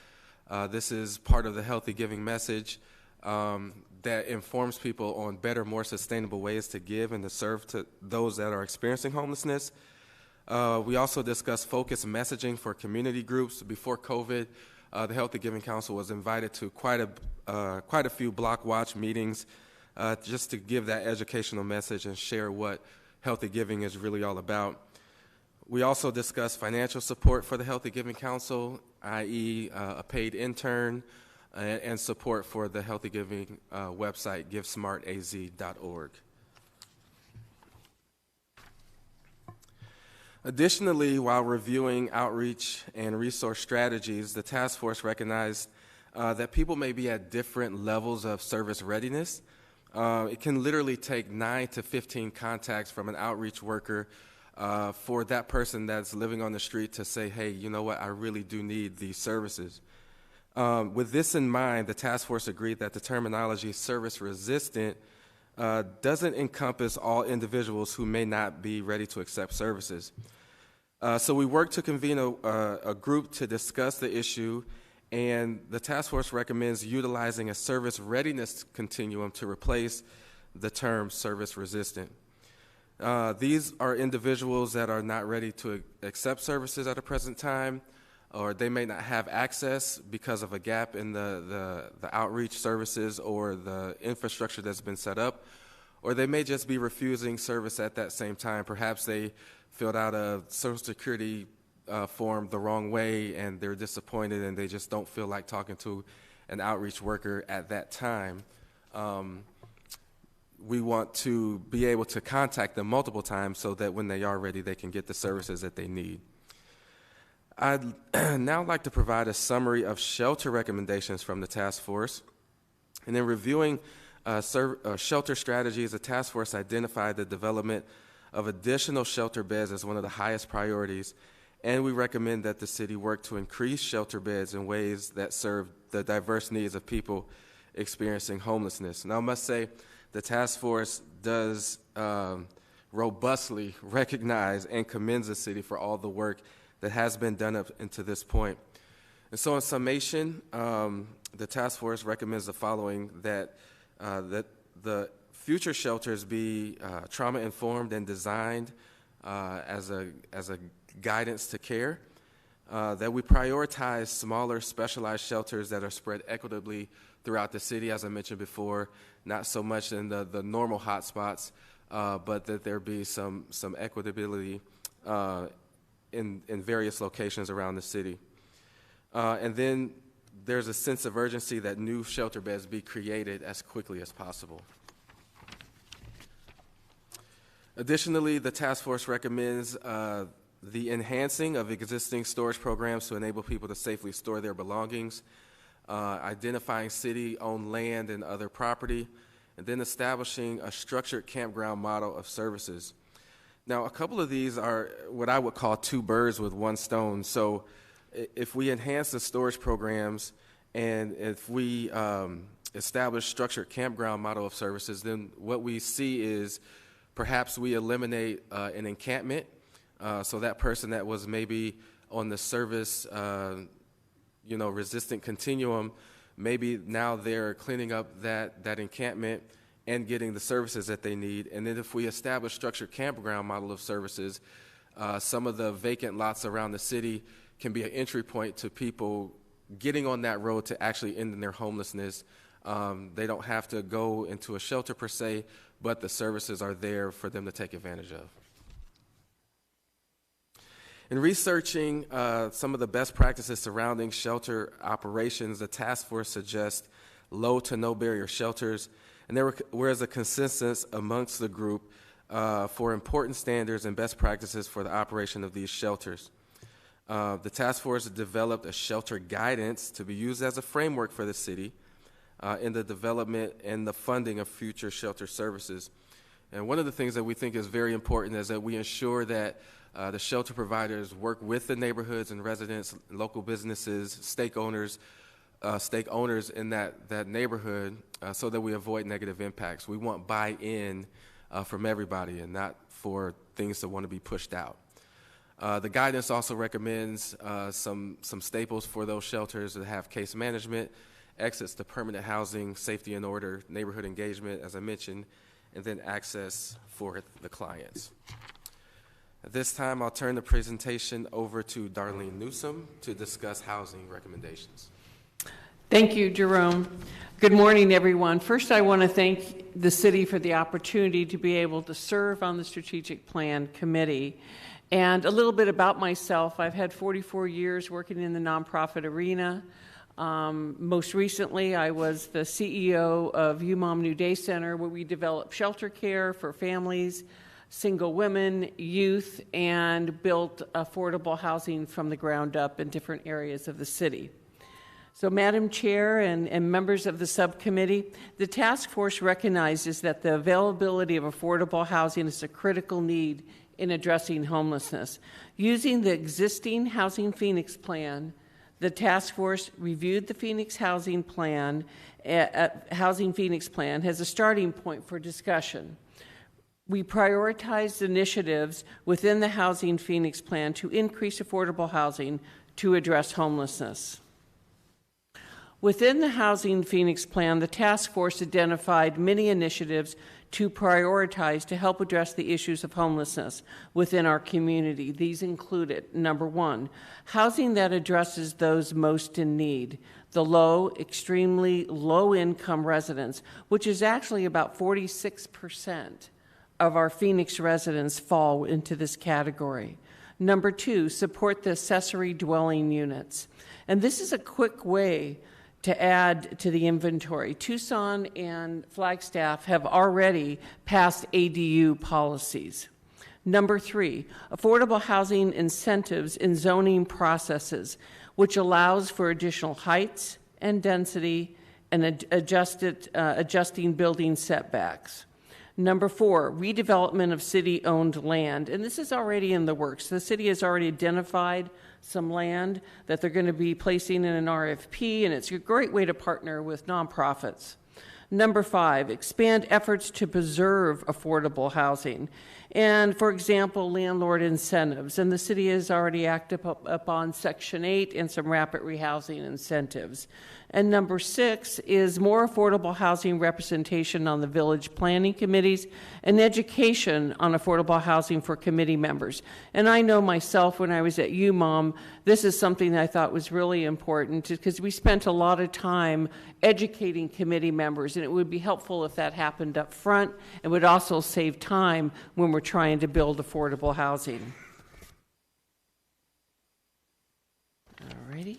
This is part of the healthy giving message that informs people on better, more sustainable ways to give and to serve to those that are experiencing homelessness. We also discussed focused messaging for community groups. Before COVID, the Healthy Giving Council was invited to quite a few block watch meetings just to give that educational message and share what healthy giving is really all about. We also discussed financial support for the Healthy Giving Council, i.e. a paid intern, and support for the Healthy Giving website, givesmartaz.org. Additionally, while reviewing outreach and resource strategies, the task force recognized that people may be at different levels of service readiness. It can literally take 9 to 15 contacts from an outreach worker for that person that's living on the street to say, hey, you know what, I really do need these services. With this in mind, the task force agreed that the terminology service resistant doesn't encompass all individuals who may not be ready to accept services. So we worked to convene a group to discuss the issue, and the task force recommends utilizing a service readiness continuum to replace the term service resistant. These are individuals that are not ready to accept services at the present time, or they may not have access because of a gap in the outreach services or the infrastructure that's been set up, or they may just be refusing service at that same time. Perhaps they filled out a Social Security form the wrong way and they're disappointed and they just don't feel like talking to an outreach worker at that time. We want to be able to contact them multiple times so that when they are ready, they can get the services that they need. I'd now like to provide a summary of shelter recommendations from the task force. And in reviewing shelter strategies, the task force identified the development of additional shelter beds as one of the highest priorities, and we recommend that the city work to increase shelter beds in ways that serve the diverse needs of people experiencing homelessness. Now, I must say, the task force does robustly recognize and commends the city for all the work that has been done up until this point. And so in summation, the task force recommends the following: that the future shelters be trauma-informed and designed as a guidance to care, that we prioritize smaller specialized shelters that are spread equitably throughout the city, as I mentioned before, not so much in the normal hotspots, but that there be some equitability in various locations around the city. And then there's a sense of urgency that new shelter beds be created as quickly as possible. Additionally, the task force recommends the enhancing of existing storage programs to enable people to safely store their belongings, identifying city-owned land and other property, and then establishing a structured campground model of services. Now, a couple of these are what I would call two birds with one stone. So if we enhance the storage programs and if we establish structured campground model of services, then what we see is perhaps we eliminate an encampment. So that person that was maybe on the service, resistant continuum, maybe now they're cleaning up that encampment and getting the services that they need. And then if we establish structured campground model of services, some of the vacant lots around the city can be an entry point to people getting on that road to actually ending their homelessness. They don't have to go into a shelter per se, but the services are there for them to take advantage of. In researching some of the best practices surrounding shelter operations, the task force suggests low to no barrier shelters, and there was a consensus amongst the group for important standards and best practices for the operation of these shelters. The task force developed a shelter guidance to be used as a framework for the city in the development and the funding of future shelter services. And one of the things that we think is very important is that we ensure that the shelter providers work with the neighborhoods and residents, local businesses, stake owners in that neighborhood so that we avoid negative impacts. We want buy-in from everybody and not for things that want to be pushed out. The guidance also recommends some staples for those shelters that have case management, exits to permanent housing, safety and order, neighborhood engagement, as I mentioned, and then access for the clients. At this time, I'll turn the presentation over to Darlene Newsom to discuss housing recommendations. Thank you, Jerome. Good morning, everyone. First, I want to thank the city for the opportunity to be able to serve on the Strategic Plan Committee. And a little bit about myself. I've had 44 years working in the nonprofit arena. Most recently, I was the CEO of UMOM New Day Center, where we develop shelter care for families, single women, youth, and built affordable housing from the ground up in different areas of the city. So, Madam Chair and members of the subcommittee, the task force recognizes that the availability of affordable housing is a critical need in addressing homelessness. Using the existing Housing Phoenix plan, The task force reviewed the Phoenix Housing Plan, Housing Phoenix Plan, as a starting point for discussion. We prioritized initiatives within the Housing Phoenix Plan to increase affordable housing to address homelessness. Within the Housing Phoenix Plan, the task force identified many initiatives to prioritize to help address the issues of homelessness within our community. These included, number one, housing that addresses those most in need, the low, extremely low-income residents, which is actually about 46% of our Phoenix residents fall into this category. Number two, support the accessory dwelling units. And this is a quick way to add to the inventory. Tucson and Flagstaff have already passed ADU policies. Number three, affordable housing incentives in zoning processes, which allows for additional heights and density and adjusting building setbacks. Number four, redevelopment of city-owned land. And this is already in the works. The city has already identified some land that they're going to be placing in an RFP, and it's a great way to partner with nonprofits. Number five, expand efforts to preserve affordable housing. And, for example, landlord incentives. And the city has already acted upon Section 8 and some rapid rehousing incentives. And number six is more affordable housing representation on the village planning committees and education on affordable housing for committee members. And I know myself when I was at UMOM, this is something that I thought was really important because we spent a lot of time educating committee members, and it would be helpful if that happened up front. It would also save time when we're trying to build affordable housing. All righty.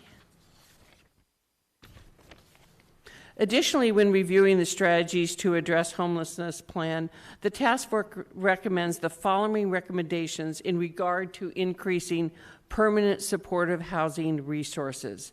Additionally, when reviewing the strategies to address homelessness plan, the task force recommends the following recommendations in regard to increasing permanent supportive housing resources.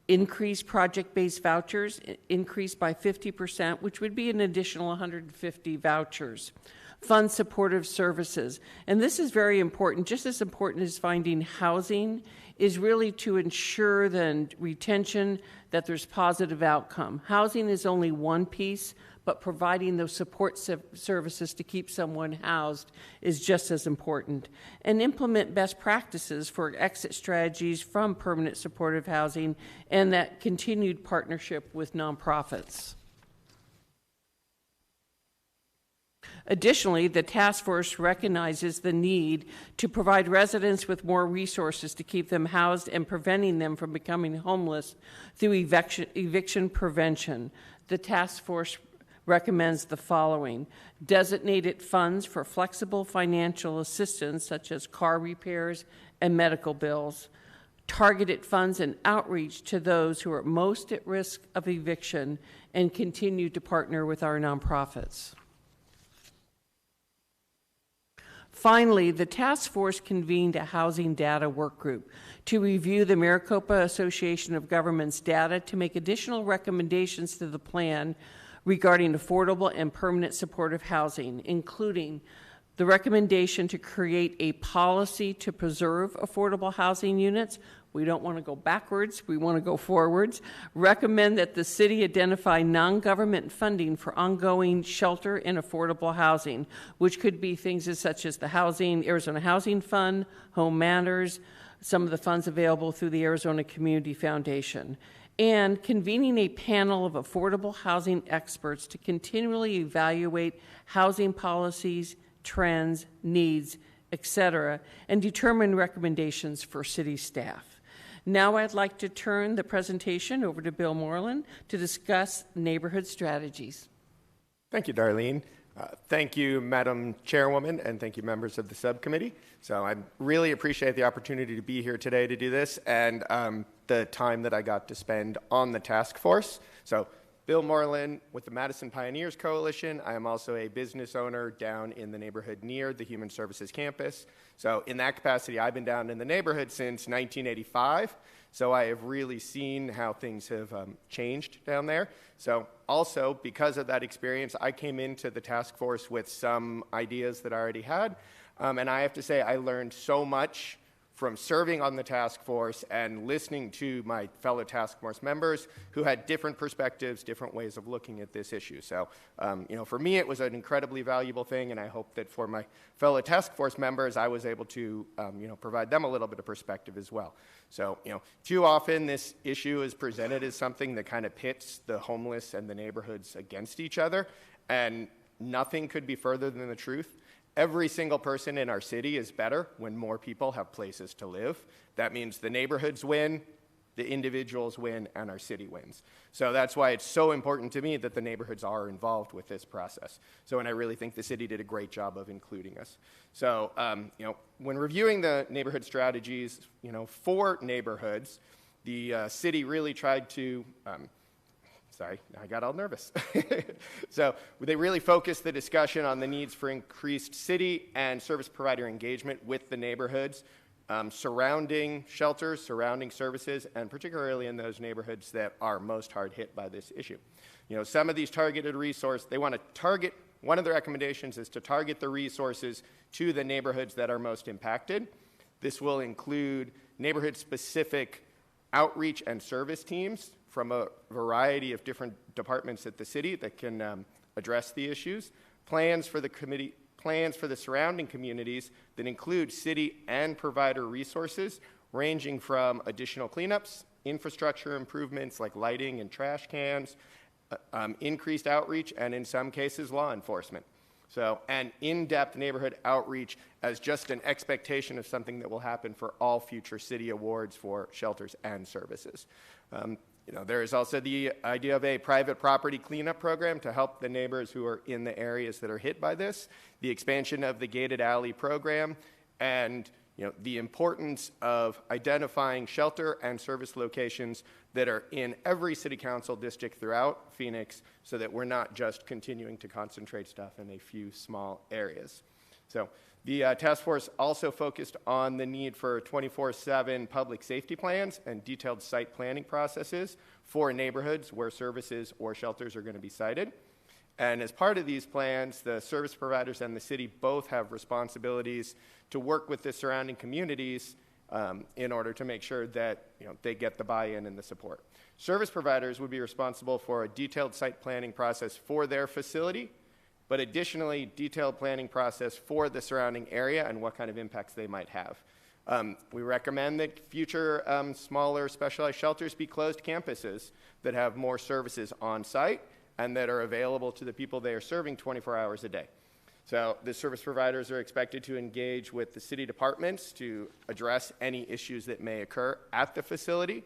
Increase project-based vouchers, increase by 50%, which would be an additional 150 vouchers. Fund supportive services. And this is very important. Just as important as finding housing is really to ensure the retention, that there's positive outcome. Housing is only one piece, but providing those support services to keep someone housed is just as important. And implement best practices for exit strategies from permanent supportive housing and that continued partnership with nonprofits. Additionally, the task force recognizes the need to provide residents with more resources to keep them housed and preventing them from becoming homeless through eviction prevention. The task force recommends the following: designated funds for flexible financial assistance, such as car repairs and medical bills, targeted funds and outreach to those who are most at risk of eviction, and continue to partner with our nonprofits. Finally, the task force convened a housing data work group to review the Maricopa Association of Governments data to make additional recommendations to the plan regarding affordable and permanent supportive housing, including the recommendation to create a policy to preserve affordable housing units. We don't want to go backwards, we want to go forwards. Recommend that the city identify non-government funding for ongoing shelter and affordable housing, which could be things such as the Arizona Housing Fund, Home Matters, some of the funds available through the Arizona Community Foundation. And convening a panel of affordable housing experts to continually evaluate housing policies, trends, needs, etc., and determine recommendations for city staff. Now I'd like to turn the presentation over to Bill Moreland to discuss neighborhood strategies. Thank you, Darlene. Thank you, Madam Chairwoman, and thank you, members of the subcommittee. So I really appreciate the opportunity to be here today to do this and the time that I got to spend on the task force. So Bill Moreland with the Madison Pioneers Coalition. I am also a business owner down in the neighborhood near the Human Services campus. So in that capacity, I've been down in the neighborhood since 1985. So I have really seen how things have changed down there. So also, because of that experience, I came into the task force with some ideas that I already had. And I have to say, I learned so much from serving on the task force and listening to my fellow task force members who had different perspectives, different ways of looking at this issue. So, for me, it was an incredibly valuable thing, and I hope that for my fellow task force members, I was able to, provide them a little bit of perspective as well. So, too often this issue is presented as something that kind of pits the homeless and the neighborhoods against each other, and nothing could be further than the truth. Every single person in our city is better when more people have places to live. That means the neighborhoods win, the individuals win, and our city wins. So that's why it's so important to me that the neighborhoods are involved with this process. So, and I really think the city did a great job of including us. So, when reviewing the neighborhood strategies, for neighborhoods, the city really tried to, sorry, I got all nervous. So they really focused the discussion on the needs for increased city and service provider engagement with the neighborhoods, surrounding shelters, surrounding services, and particularly in those neighborhoods that are most hard hit by this issue. Some of these targeted resources, they want to target, one of the recommendations is to target the resources to the neighborhoods that are most impacted. This will include neighborhood-specific outreach and service teams from a variety of different departments at the city that can address the issues, plans for the surrounding communities that include city and provider resources, ranging from additional cleanups, infrastructure improvements like lighting and trash cans, increased outreach, and in some cases, law enforcement. So, and in-depth neighborhood outreach as just an expectation of something that will happen for all future city awards for shelters and services. There is also the idea of a private property cleanup program to help the neighbors who are in the areas that are hit by this, the expansion of the gated alley program, and the importance of identifying shelter and service locations that are in every city council district throughout Phoenix so that we're not just continuing to concentrate stuff in a few small areas. So the task force also focused on the need for 24/7 public safety plans and detailed site planning processes for neighborhoods where services or shelters are going to be sited. And as part of these plans, the service providers and the city both have responsibilities to work with the surrounding communities in order to make sure that they get the buy-in and the support. Service providers would be responsible for a detailed site planning process for their facility, but additionally, detailed planning process for the surrounding area and what kind of impacts they might have. We recommend that future smaller specialized shelters be closed campuses that have more services on site and that are available to the people they are serving 24 hours a day. So the service providers are expected to engage with the city departments to address any issues that may occur at the facility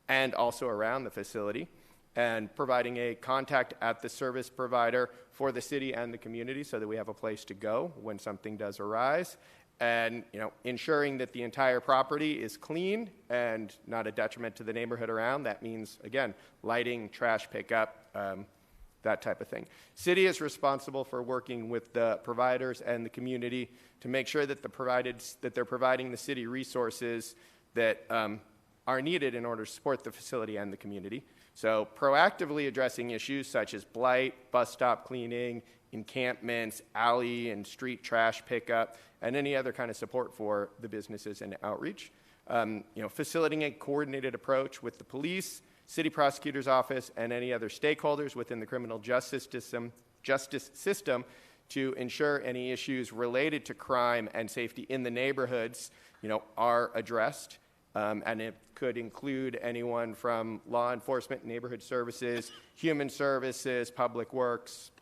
and also around the facility, and providing a contact at the service provider for the city and the community so that we have a place to go when something does arise, and ensuring that the entire property is clean and not a detriment to the neighborhood around. That means, again, lighting, trash pickup, that type of thing. City is responsible for working with the providers and the community to make sure that they're providing the city resources that are needed in order to support the facility and the community. So proactively addressing issues such as blight, bus stop cleaning, encampments, alley and street trash pickup, and any other kind of support for the businesses and outreach. Facilitating a coordinated approach with the police, city prosecutor's office, and any other stakeholders within the criminal justice system to ensure any issues related to crime and safety in the neighborhoods, are addressed. And it could include anyone from law enforcement, neighborhood services, human services, public works,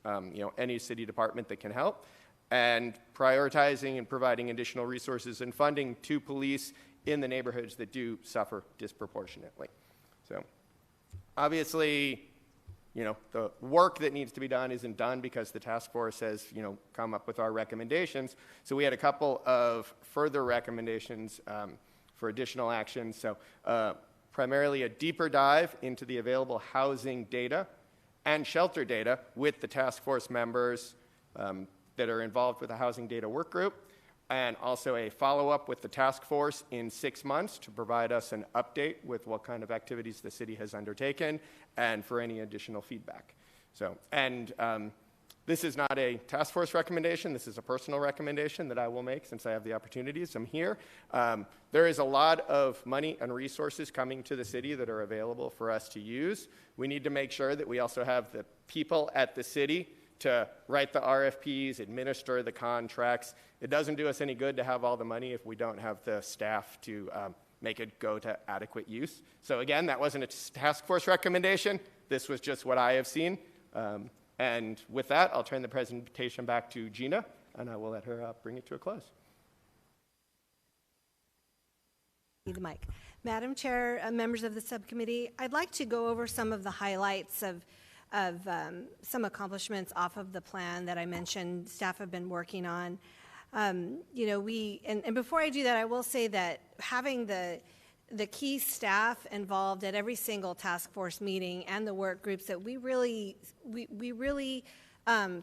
any city department that can help, and prioritizing and providing additional resources and funding to police in the neighborhoods that do suffer disproportionately. So obviously, the work that needs to be done isn't done because the task force has, come up with our recommendations. So we had a couple of further recommendations for additional actions. So primarily a deeper dive into the available housing data and shelter data with the task force members that are involved with the housing data work group, and also a follow-up with the task force in 6 months to provide us an update with what kind of activities the city has undertaken and for any additional feedback. So, and This is not a task force recommendation. This is a personal recommendation that I will make since I have the opportunities. I'm here. There is a lot of money and resources coming to the city that are available for us to use. We need to make sure that we also have the people at the city to write the RFPs, administer the contracts. It doesn't do us any good to have all the money if we don't have the staff to make it go to adequate use. So again, that wasn't a task force recommendation. This was just what I have seen. And with that, I'll turn the presentation back to Gina, and I will let her bring it to a close. The mic. Madam Chair, members of the subcommittee, I'd like to go over some of the highlights of some accomplishments off of the plan that I mentioned staff have been working on. And before I do that, I will say that having the key staff involved at every single task force meeting and the work groups that we really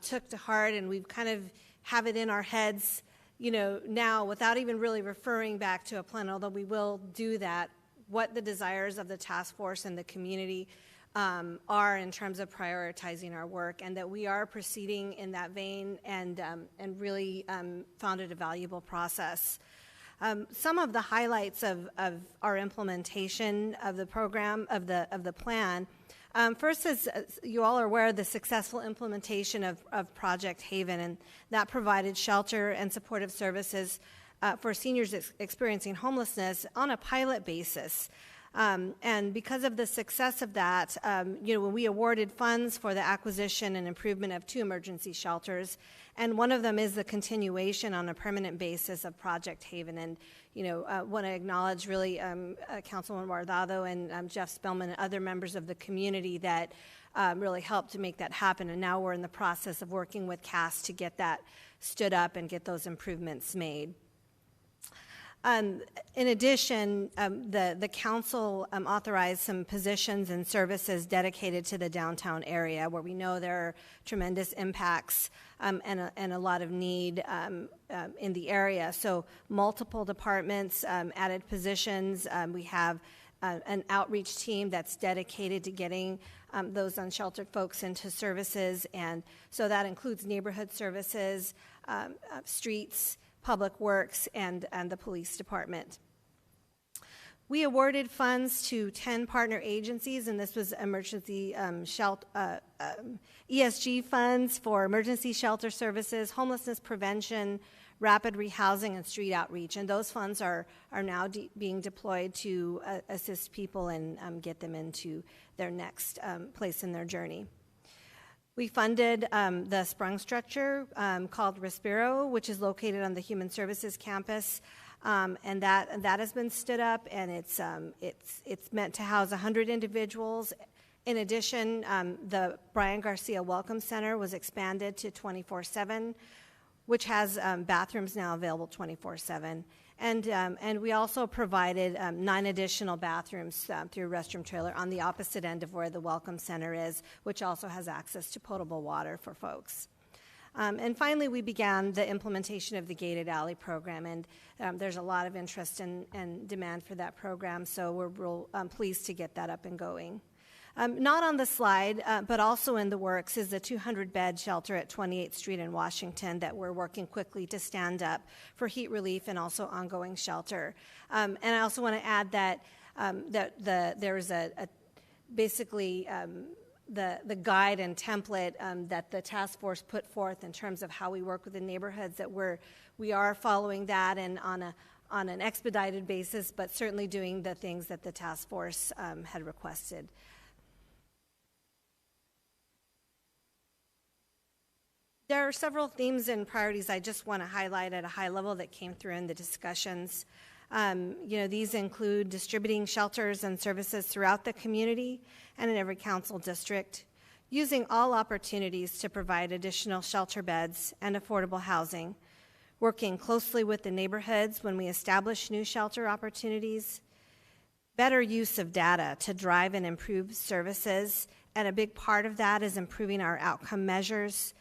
took to heart, and we've kind of have it in our heads, now without even really referring back to a plan, although we will do that, what the desires of the task force and the community are in terms of prioritizing our work, and that we are proceeding in that vein and really found it a valuable process. Some of the highlights of our implementation of the program, of the plan, first, as you all are aware, the successful implementation of Project Haven, and that provided shelter and supportive services for seniors experiencing homelessness on a pilot basis. And because of the success of that, when we awarded funds for the acquisition and improvement of 2 emergency shelters, and one of them is the continuation on a permanent basis of Project Haven. And, want to acknowledge really Councilman Guardado and Jeff Spellman and other members of the community that really helped to make that happen. And now we're in the process of working with CAS to get that stood up and get those improvements made. In addition, the council authorized some positions and services dedicated to the downtown area, where we know there are tremendous impacts and a lot of need in the area. So multiple departments added positions. We have an outreach team that's dedicated to getting those unsheltered folks into services, and so that includes neighborhood services, streets, Public Works, and the police department. We awarded funds to 10 partner agencies, and this was emergency ESG funds for emergency shelter services, homelessness prevention, rapid rehousing, and street outreach. And those funds are now being deployed to assist people and get them into their next place in their journey. We funded the sprung structure called Respiro, which is located on the Human Services campus, and that has been stood up, and it's meant to house 100 individuals. In addition, the Brian Garcia Welcome Center was expanded to 24/7, which has bathrooms now available 24/7. And we also provided 9 additional bathrooms through a restroom trailer on the opposite end of where the Welcome Center is, which also has access to potable water for folks. And finally, we began the implementation of the Gated Alley program, and there's a lot of interest and demand for that program, so we're real pleased to get that up and going. Not on the slide, but also in the works, is the 200-bed shelter at 28th Street in Washington that we're working quickly to stand up for heat relief and also ongoing shelter. And I also want to add that there is basically the guide and template that the task force put forth in terms of how we work with the neighborhoods, that we are following that and on an expedited basis, but certainly doing the things that the task force had requested. There are several themes and priorities I just want to highlight at a high level that came through in the discussions. These include distributing shelters and services throughout the community and in every council district, using all opportunities to provide additional shelter beds and affordable housing, working closely with the neighborhoods when we establish new shelter opportunities, better use of data to drive and improve services, and a big part of that is improving our outcome measures,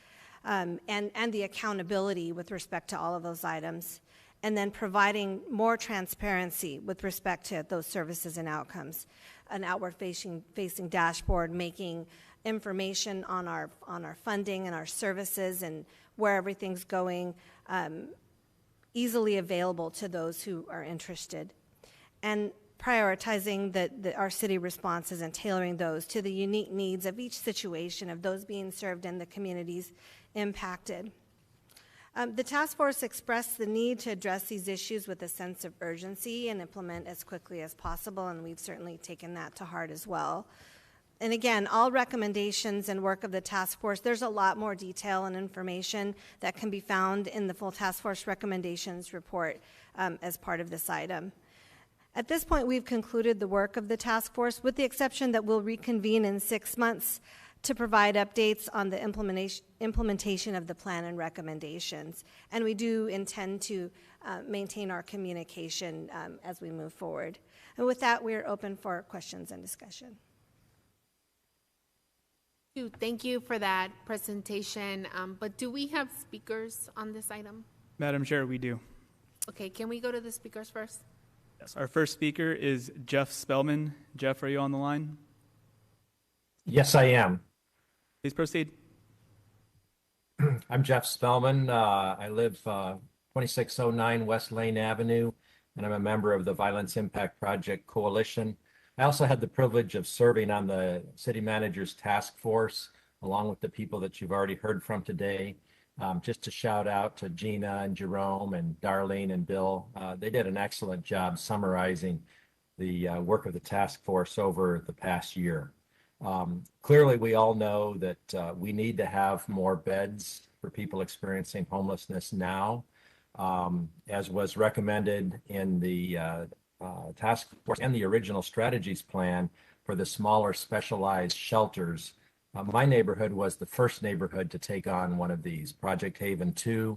and the accountability with respect to all of those items, and then providing more transparency with respect to those services and outcomes. an outward-facing dashboard, making information on our funding and our services and where everything's going easily available to those who are interested, and prioritizing our city responses and tailoring those to the unique needs of each situation of those being served and the communities impacted. The task force expressed the need to address these issues with a sense of urgency and implement as quickly as possible, and we've certainly taken that to heart as well. And again, all recommendations and work of the task force, there's a lot more detail and information that can be found in the full task force recommendations report as part of this item. At this point, we've concluded the work of the task force, with the exception that we'll reconvene in 6 months to provide updates on the implementation of the plan and recommendations. And we do intend to maintain our communication as we move forward. And with that, we're open for questions and discussion. Thank you for that presentation. But do we have speakers on this item? Madam Chair, we do. Okay, can we go to the speakers first? Yes, our first speaker is Jeff Spellman. Jeff, are you on the line? Yes, I am. Please proceed. I'm Jeff Spellman. I live 2609 West Lane Avenue, and I'm a member of the Violence Impact Project Coalition. I also had the privilege of serving on the city manager's task force, along with the people that you've already heard from today. Just to shout out to Gina and Jerome and Darlene and Bill. They did an excellent job summarizing the work of the task force over the past year. Clearly, we all know that we need to have more beds for people experiencing homelessness now, as was recommended in the task force and the original strategies plan for the smaller specialized shelters. My neighborhood was the first neighborhood to take on one of these. Project Haven 2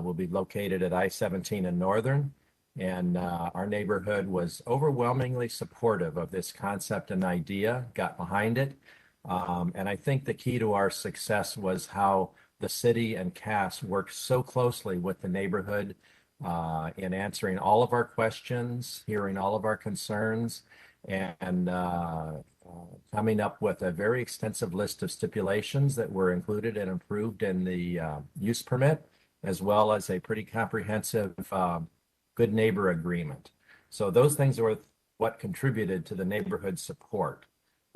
will be located at I-17 in Northern, and our neighborhood was overwhelmingly supportive of this concept and idea, got behind it. And I think the key to our success was how the city and CAS worked so closely with the neighborhood in answering all of our questions, hearing all of our concerns, and coming up with a very extensive list of stipulations that were included and approved in the use permit, as well as a pretty comprehensive good neighbor agreement. So those things are what contributed to the neighborhood support.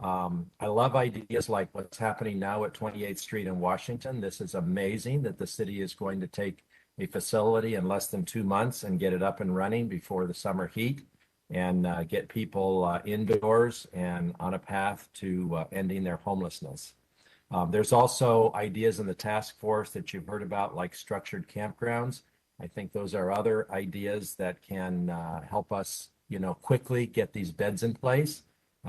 I love ideas like what's happening now at 28th Street in Washington. This is amazing that the city is going to take a facility in less than 2 months and get it up and running before the summer heat, and get people indoors and on a path to ending their homelessness. There's also ideas in the task force that you've heard about, like structured campgrounds. I think those are other ideas that can help us, quickly get these beds in place.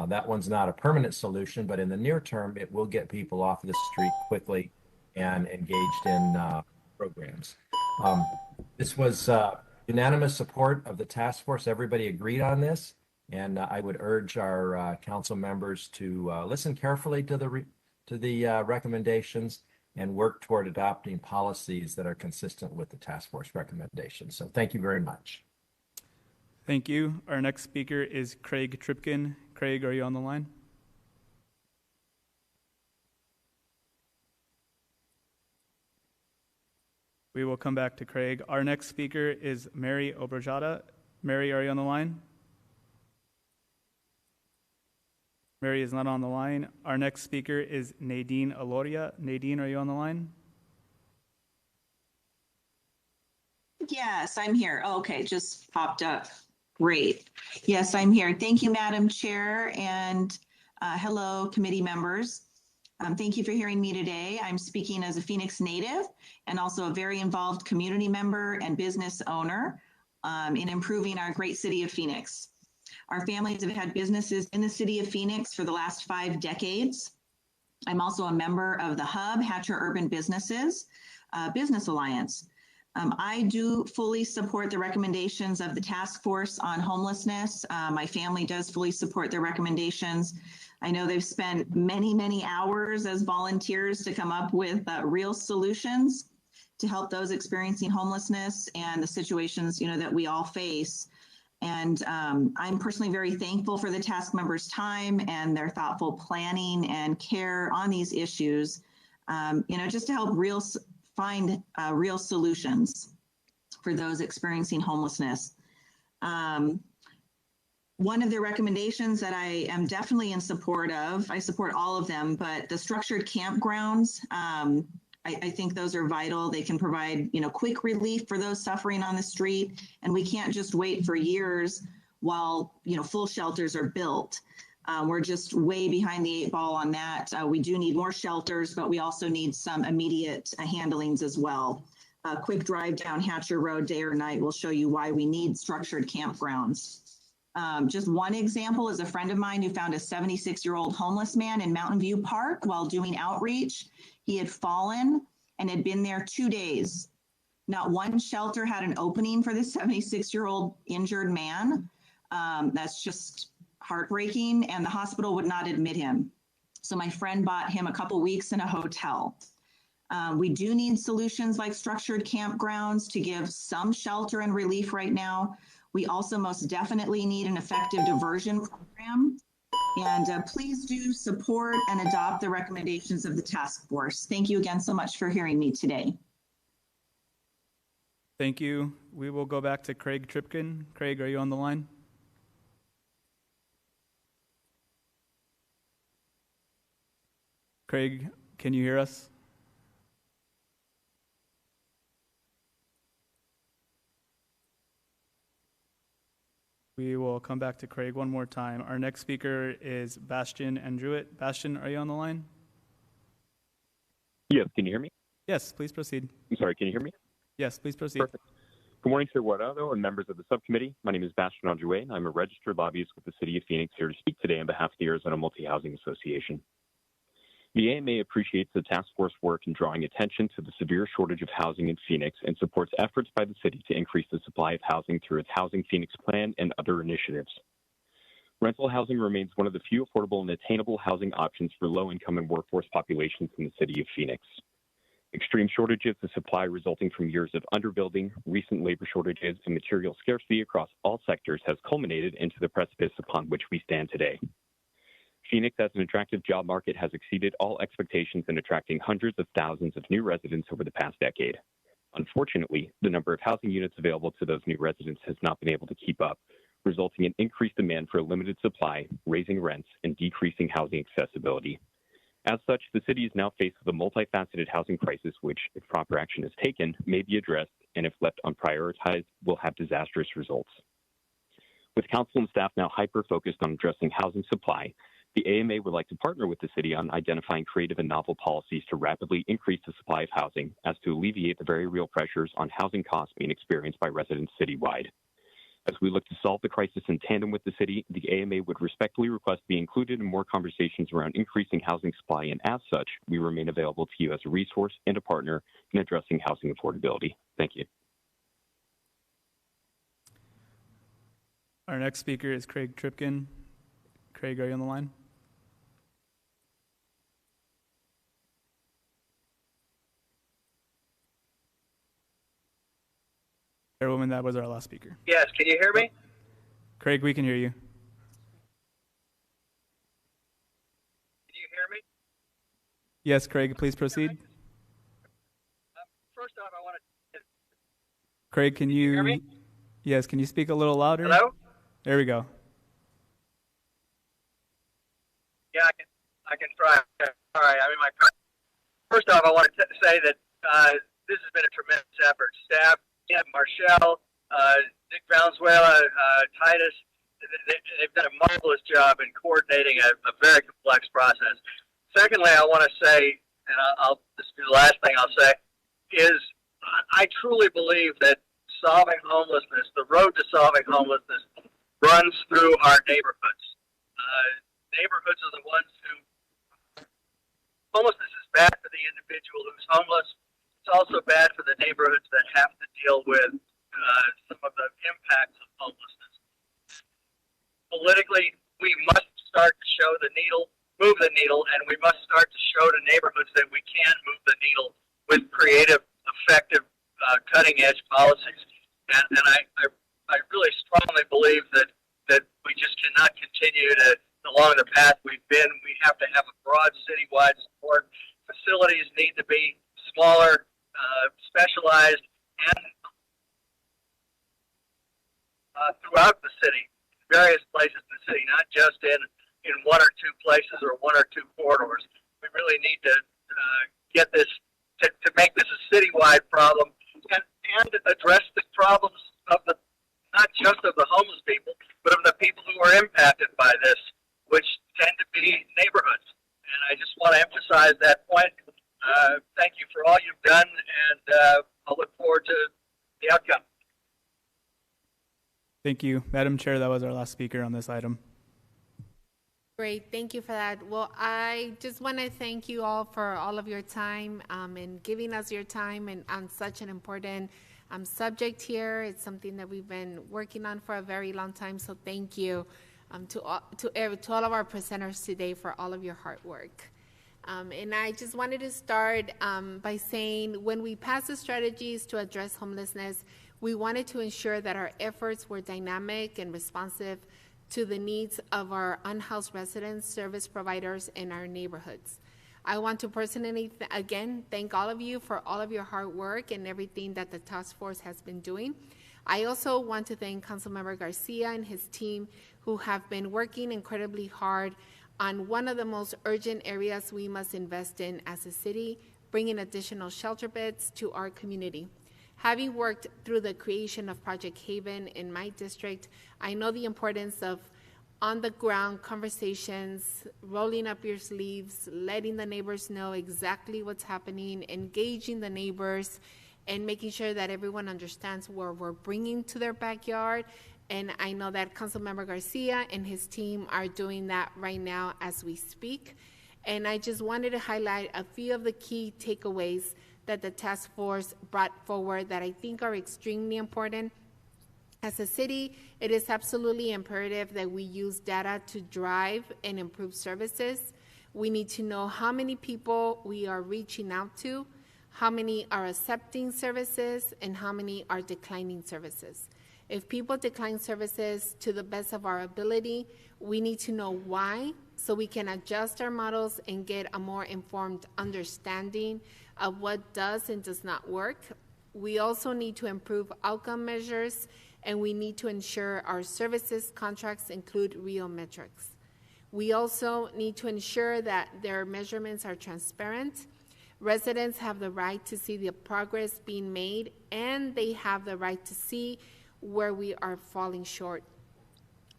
That one's not a permanent solution, but in the near term, it will get people off the street quickly and engaged in programs. This was unanimous support of the task force. Everybody agreed on this, and I would urge our council members to listen carefully to the recommendations and work toward adopting policies that are consistent with the task force recommendations. So thank you very much. Thank you. Our next speaker is Craig Tripkin. Craig, are you on the line? We will come back to Craig. Our next speaker is Mary Obrajada. Mary, are you on the line? Mary is not on the line. Our next speaker is Nadine Aloria. Nadine, are you on the line? Yes, I'm here. Oh, okay, just popped up. Great. Yes, I'm here. Thank you, Madam Chair, and hello, committee members. Thank you for hearing me today. I'm speaking as a Phoenix native and also a very involved community member and business owner in improving our great city of Phoenix. Our families have had businesses in the city of Phoenix for the last 5 decades. I'm also a member of the Hub, Hatcher Urban Businesses Business Alliance. I do fully support the recommendations of the task force on homelessness. My family does fully support their recommendations. I know they've spent many, many hours as volunteers to come up with real solutions to help those experiencing homelessness and the situations, that we all face. And I'm personally very thankful for the task members' time and their thoughtful planning and care on these issues, just to help find real solutions for those experiencing homelessness. One of the recommendations that I am definitely in support of, I support all of them, but the structured campgrounds, I think those are vital. They can provide, quick relief for those suffering on the street. And we can't just wait for years while, full shelters are built. We're just way behind the 8 ball on that. We do need more shelters, but we also need some immediate handlings as well. A quick drive down Hatcher Road day or night will show you why we need structured campgrounds. Just one example is a friend of mine who found a 76-year-old homeless man in Mountain View Park while doing outreach. He had fallen and had been there 2 days. Not one shelter had an opening for this 76-year-old injured man. That's just heartbreaking, and the hospital would not admit him. So my friend bought him a couple weeks in a hotel. We do need solutions like structured campgrounds to give some shelter and relief right now. We also most definitely need an effective diversion program. And please do support and adopt the recommendations of the task force. Thank you again so much for hearing me today. Thank you. We will go back to Craig Tripkin. Craig, are you on the line? Craig, can you hear us? We will come back to Craig one more time. Our next speaker is Bastian Andruit. Bastian, are you on the line? Yes, can you hear me? Yes, please proceed. I'm sorry, can you hear me? Yes, please proceed. Perfect. Good morning, Sir Guardado and members of the subcommittee. My name is Bastian Andruet, and I'm a registered lobbyist with the City of Phoenix here to speak today on behalf of the Arizona Multi-Housing Association. The AMA appreciates the task force work in drawing attention to the severe shortage of housing in Phoenix and supports efforts by the city to increase the supply of housing through its Housing Phoenix plan and other initiatives. Rental housing remains one of the few affordable and attainable housing options for low-income and workforce populations in the city of Phoenix. Extreme shortages of supply resulting from years of underbuilding, recent labor shortages, and material scarcity across all sectors has culminated into the precipice upon which we stand today. Phoenix, as an attractive job market, has exceeded all expectations in attracting hundreds of thousands of new residents over the past decade. Unfortunately, the number of housing units available to those new residents has not been able to keep up, resulting in increased demand for a limited supply, raising rents, and decreasing housing accessibility. As such, the city is now faced with a multifaceted housing crisis which, if proper action is taken, may be addressed, and if left unprioritized, will have disastrous results. With council and staff now hyper-focused on addressing housing supply, the AMA would like to partner with the city on identifying creative and novel policies to rapidly increase the supply of housing as to alleviate the very real pressures on housing costs being experienced by residents citywide. As we look to solve the crisis in tandem with the city, the AMA would respectfully request be included in more conversations around increasing housing supply, and as such, we remain available to you as a resource and a partner in addressing housing affordability. Thank you. Our next speaker is Craig Tripkin. Craig, are you on the line? Chairwoman, that was our last speaker. Yes, can you hear me? Craig, we can hear you. Can you hear me? Yes, Craig, please proceed. First off, I want to... Craig, can you hear me? Yes, can you speak a little louder? Hello? There we go. Yeah, I can try. All right, I'm in my car. First off, I want to say that this has been a tremendous effort. Staff, Marshall, Nick Valenzuela, Titus, they've done a marvelous job in coordinating a very complex process. Secondly, I want to say, and this will be the last thing I'll say, is I truly believe that solving homelessness, the road to solving homelessness, runs through our neighborhoods. Neighborhoods are the ones who, homelessness is bad for the individual who's homeless. It's also bad for the neighborhoods that have to deal with some of the impacts of homelessness. Politically, we must start to show the needle, move the needle, and we must start to show to neighborhoods that we can move the needle with creative, effective, cutting-edge policies. And I I really strongly believe that we just cannot continue along the path we've been. We have to have a broad citywide support. Facilities need to be smaller, specialized, and throughout the city, various places in the city, not just in one or two places or one or two corridors. We really need to get this to make this a citywide problem and address the problems of not just of the homeless people, but of the people who are impacted by this, which tend to be neighborhoods. And I just want to emphasize that point. Thank you for all you've done, and I'll look forward to the outcome. Thank you. Madam Chair, that was our last speaker on this item. Great, thank you for that. Well, I just want to thank you all for all of your time and giving us your time and on such an important subject here. It's something that we've been working on for a very long time, so thank you to all of our presenters today for all of your hard work. And I just wanted to start by saying when we passed the strategies to address homelessness, we wanted to ensure that our efforts were dynamic and responsive to the needs of our unhoused residents, service providers, and our neighborhoods. I want to personally, again, thank all of you for all of your hard work and everything that the task force has been doing. I also want to thank Councilmember Garcia and his team who have been working incredibly hard on one of the most urgent areas we must invest in as a city, bringing additional shelter beds to our community. Having worked through the creation of Project Haven in my district, I know the importance of on-the-ground conversations, rolling up your sleeves, letting the neighbors know exactly what's happening, engaging the neighbors, and making sure that everyone understands what we're bringing to their backyard. And I know that Councilmember Garcia and his team are doing that right now as we speak. And I just wanted to highlight a few of the key takeaways that the task force brought forward that I think are extremely important. As a city, it is absolutely imperative that we use data to drive and improve services. We need to know how many people we are reaching out to, how many are accepting services, and how many are declining services. If people decline services to the best of our ability, we need to know why so we can adjust our models and get a more informed understanding of what does and does not work. We also need to improve outcome measures, and we need to ensure our services contracts include real metrics. We also need to ensure that their measurements are transparent. Residents have the right to see the progress being made, and they have the right to see where we are falling short.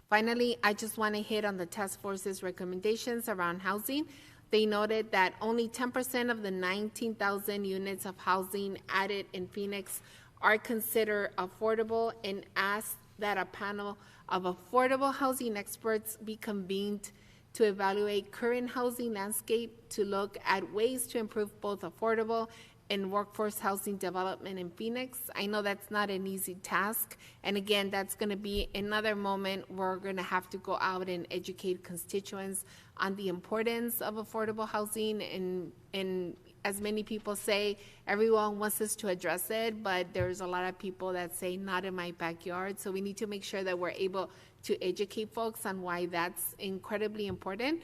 Finally, I just want to hit on the task force's recommendations around housing. They noted that only 10% of the 19,000 units of housing added in Phoenix are considered affordable, and asked that a panel of affordable housing experts be convened to evaluate current housing landscape to look at ways to improve both affordable and workforce housing development in Phoenix. I know that's not an easy task, and again, that's going to be another moment where we're going to have to go out and educate constituents on the importance of affordable housing. And as many people say, everyone wants us to address it, but there's a lot of people that say not in my backyard. So we need to make sure that we're able to educate folks on why that's incredibly important.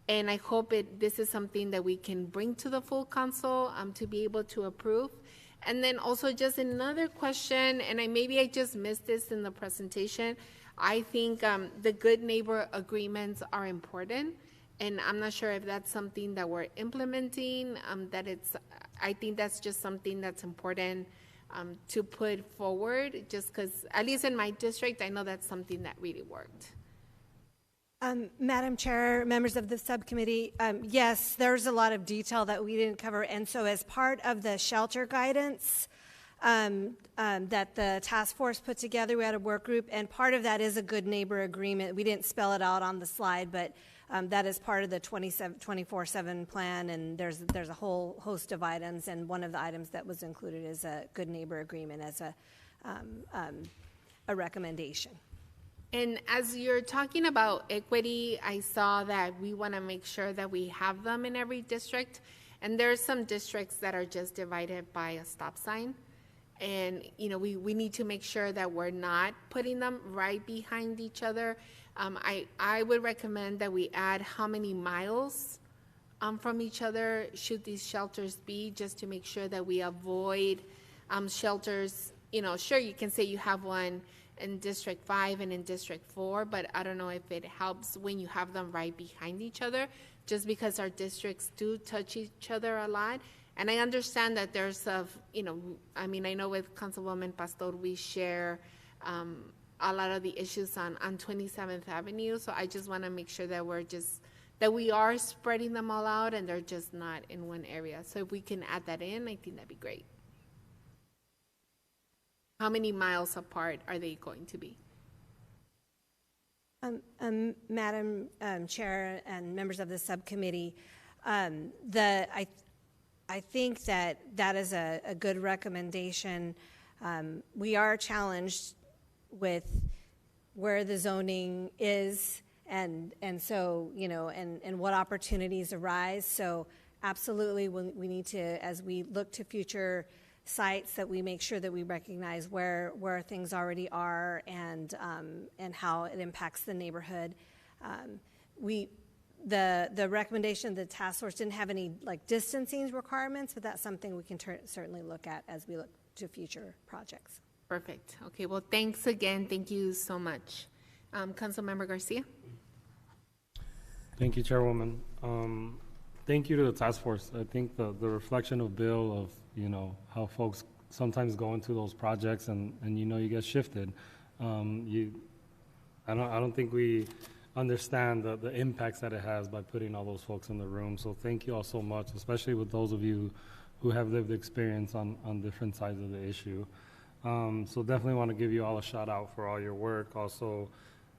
And I hope this is something that we can bring to the full council to be able to approve. And then also just another question, and maybe I just missed this in the presentation. I think the good neighbor agreements are important, and I'm not sure if that's something that we're implementing. I think that's just something that's important to put forward, just because, at least in my district, I know that's something that really worked. Madam Chair, members of the subcommittee, yes, there's a lot of detail that we didn't cover. And so as part of the shelter guidance that the task force put together, we had a work group, and part of that is a good neighbor agreement. We didn't spell it out on the slide, but that is part of the 24/7 plan, and there's a whole host of items, and one of the items that was included is a good neighbor agreement as a recommendation. And as you're talking about equity, I saw that we want to make sure that we have them in every district. And there are some districts that are just divided by a stop sign. And, you know, we need to make sure that we're not putting them right behind each other. I would recommend that we add how many miles from each other should these shelters be, just to make sure that we avoid shelters. You know, sure, you can say you have one in District 5 and in District 4, but I don't know if it helps when you have them right behind each other, just because our districts do touch each other a lot. And I understand that there's you know, I mean, I know with Councilwoman Pastor, we share a lot of the issues on 27th Avenue. So I just want to make sure that we are spreading them all out and they're just not in one area. So if we can add that in, I think that'd be great. How many miles apart are they going to be? Madam Chair and members of the subcommittee, I think that is a good recommendation. We are challenged with where the zoning is, and so, you know, and what opportunities arise. So absolutely, we need to, as we look to future sites, that we make sure that we recognize where things already are and how it impacts the neighborhood. The recommendation of the task force didn't have any like distancing requirements, but that's something we can certainly look at as we look to future projects. Perfect. Okay, well, thanks again. Thank you so much. Councilmember Garcia. Thank you, Chairwoman. Thank you to the task force. I think the reflection of Bill of, you know, how folks sometimes go into those projects and you know, you get shifted. I don't think we understand the impacts that it has by putting all those folks in the room. So thank you all so much, especially with those of you who have lived experience on different sides of the issue. So definitely want to give you all a shout out for all your work. Also,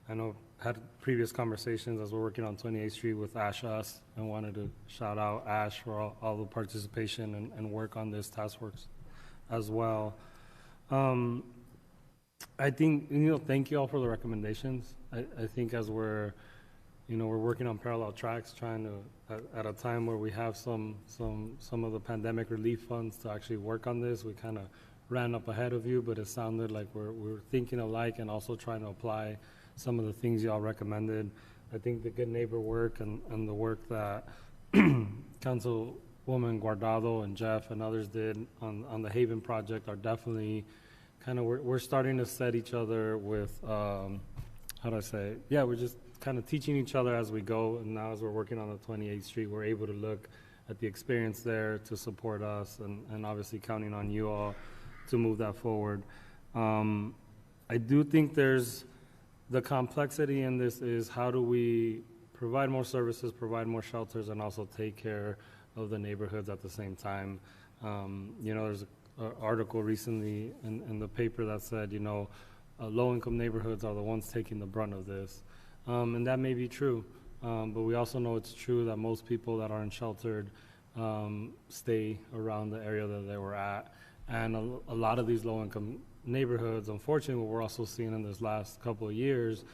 I know had previous conversations as we're working on 28th Street with Ash Us, and wanted to shout out Ash for all the participation and work on this task force as well. I think, you know, thank you all for the recommendations. I think as we're working on parallel tracks, trying to, at a time where we have some of the pandemic relief funds to actually work on this, we kind of ran up ahead of you, but it sounded like we're thinking alike and also trying to apply some of the things y'all recommended. I think the good neighbor work and the work that Councilwoman Guardado and Jeff and others did on the Haven project are definitely kind of, we're starting to set each other with, how do I say it? Yeah, we're just kind of teaching each other as we go. And now as we're working on the 28th Street, we're able to look at the experience there to support us, and obviously counting on you all to move that forward. I do think there's, the complexity in this is how do we provide more services, provide more shelters, and also take care of the neighborhoods at the same time. You know, there's an article recently in the paper that said, you know, low-income neighborhoods are the ones taking the brunt of this. And that may be true, but we also know it's true that most people that aren't sheltered stay around the area that they were at. And a lot of these low-income neighborhoods, unfortunately, what we're also seeing in this last couple of years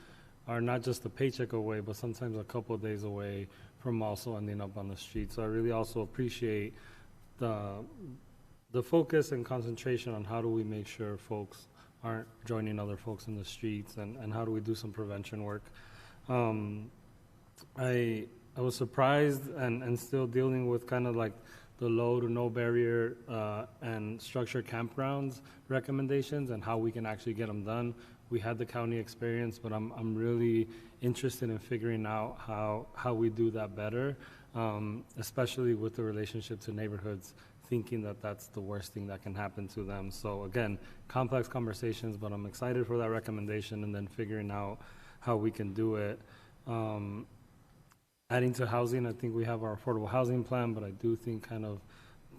are not just a paycheck away, but sometimes a couple of days away from also ending up on the street. So I really also appreciate the focus and concentration on how do we make sure folks aren't joining other folks in the streets, and how do we do some prevention work. I was surprised and still dealing with kind of like the low to no barrier and structured campgrounds recommendations and how we can actually get them done. We had the county experience, but I'm really interested in figuring out how we do that better, especially with the relationship to neighborhoods, thinking that that's the worst thing that can happen to them. So again, complex conversations, but I'm excited for that recommendation and then figuring out how we can do it. Adding to housing, I think we have our affordable housing plan, but I do think kind of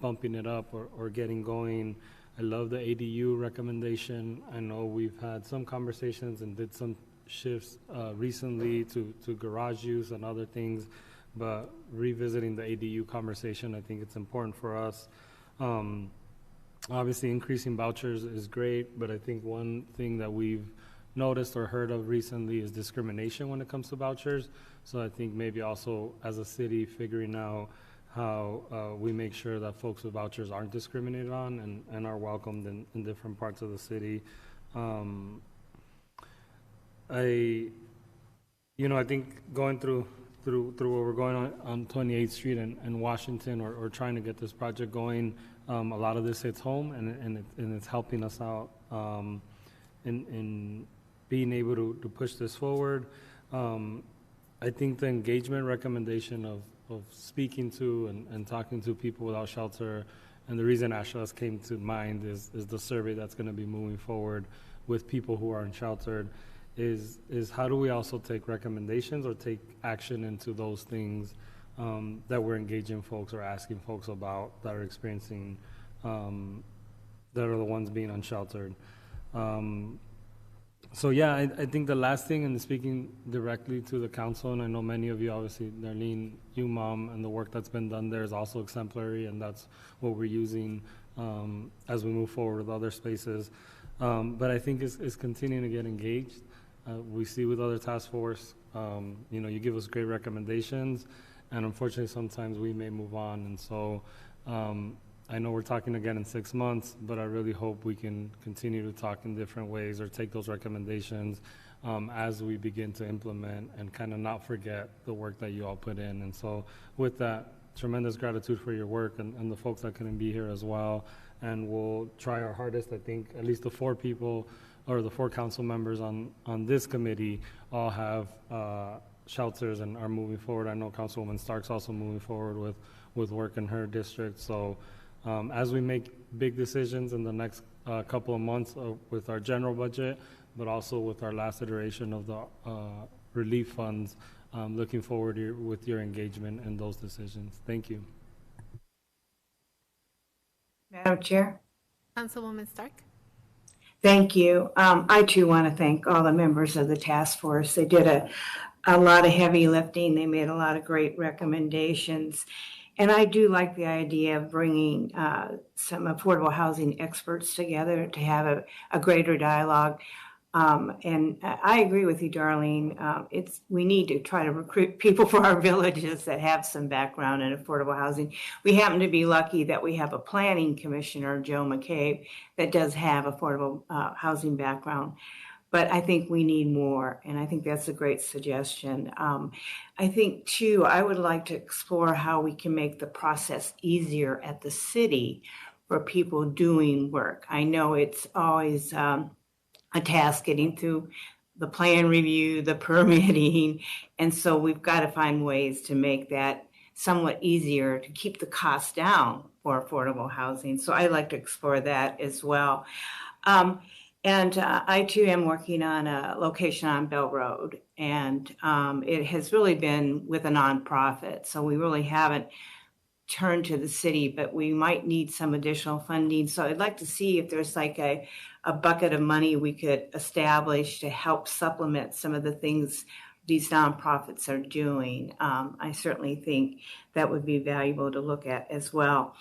bumping it up or getting going. I love the ADU recommendation. I know we've had some conversations and did some shifts recently to garage use and other things, but revisiting the ADU conversation, I think it's important for us. Obviously, increasing vouchers is great, but I think one thing that we've noticed or heard of recently is discrimination when it comes to vouchers. So I think maybe also as a city figuring out how we make sure that folks with vouchers aren't discriminated on and are welcomed in different parts of the city. I think going through what we're going on 28th Street and Washington, or trying to get this project going, a lot of this hits home, and it's helping us out in being able to push this forward. I think the engagement recommendation of speaking to and talking to people without shelter, and the reason Ashlas came to mind is the survey that's going to be moving forward with people who are unsheltered, is how do we also take recommendations or take action into those things that we're engaging folks or asking folks about that are experiencing, that are the ones being unsheltered. So yeah, I think the last thing, and speaking directly to the council, and I know many of you, obviously, Darlene, you, Mom, and the work that's been done there is also exemplary, and that's what we're using as we move forward with other spaces. But I think it's continuing to get engaged. We see with other task force, you give us great recommendations, and unfortunately sometimes we may move on. And so I know we're talking again in 6 months, but I really hope we can continue to talk in different ways or take those recommendations as we begin to implement and kind of not forget the work that you all put in. And so with that, tremendous gratitude for your work and the folks that couldn't be here as well. And we'll try our hardest. I think at least the 4 people or the 4 council members on this committee all have shelters and are moving forward. I know Councilwoman Stark's also moving forward with work in her district. So as we make big decisions in the next couple of months with our general budget, but also with our last iteration of the relief funds, looking forward with your engagement in those decisions. Thank you. Madam Chair. Councilwoman Stark. Thank you. I too want to thank all the members of the task force. They did a lot of heavy lifting. They made a lot of great recommendations. And I do like the idea of bringing some affordable housing experts together to have a greater dialogue. And I agree with you, Darlene. We need to try to recruit people for our villages that have some background in affordable housing. We happen to be lucky that we have a planning commissioner, Joe McCabe, that does have affordable housing background. But I think we need more, and I think that's a great suggestion. I think, too, I would like to explore how we can make the process easier at the city for people doing work. I know it's always a task getting through the plan review, the permitting, and so we've got to find ways to make that somewhat easier to keep the cost down for affordable housing. So I'd like to explore that as well. And I, too, am working on a location on Bell Road, and it has really been with a nonprofit. So we really haven't turned to the city, but we might need some additional funding. So I'd like to see if there's like a bucket of money we could establish to help supplement some of the things these nonprofits are doing. I certainly think that would be valuable to look at as well.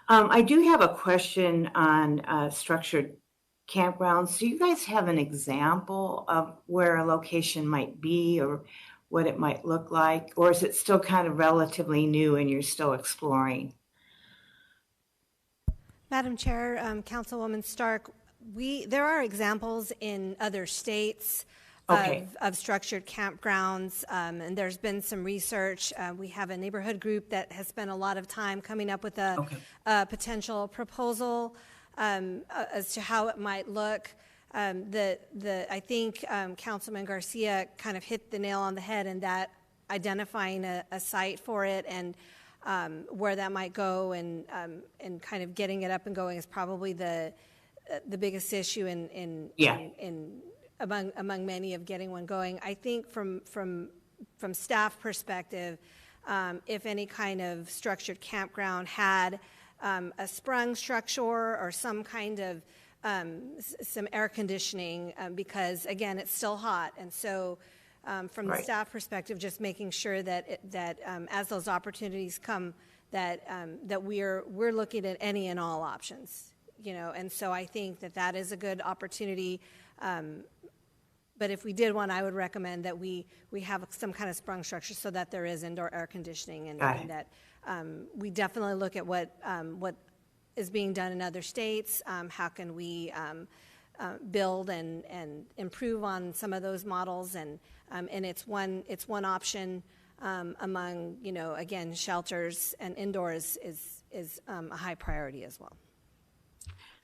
I do have a question on structured campgrounds. Do you guys have an example of where a location might be or what it might look like? Or is it still kind of relatively new and you're still exploring? Madam Chair, Councilwoman Stark, there are examples in other states of structured campgrounds, and there's been some research. We have a neighborhood group that has spent a lot of time coming up with a potential proposal as to how it might look. I think Councilman Garcia kind of hit the nail on the head in that identifying a site for it and where that might go and kind of getting it up and going is probably the biggest issue among many of getting one going. I think from staff perspective, if any kind of structured campground had a sprung structure or some kind of some air conditioning, because again, it's still hot, and so from the staff perspective, just making sure that as those opportunities come, that we're looking at any and all options, and so I think that is a good opportunity. But if we did one, I would recommend that we have some kind of sprung structure so that there is indoor air conditioning and that we definitely look at what is being done in other states. How can we build and improve on some of those models? And it's one option among, again, shelters, and indoors is a high priority as well.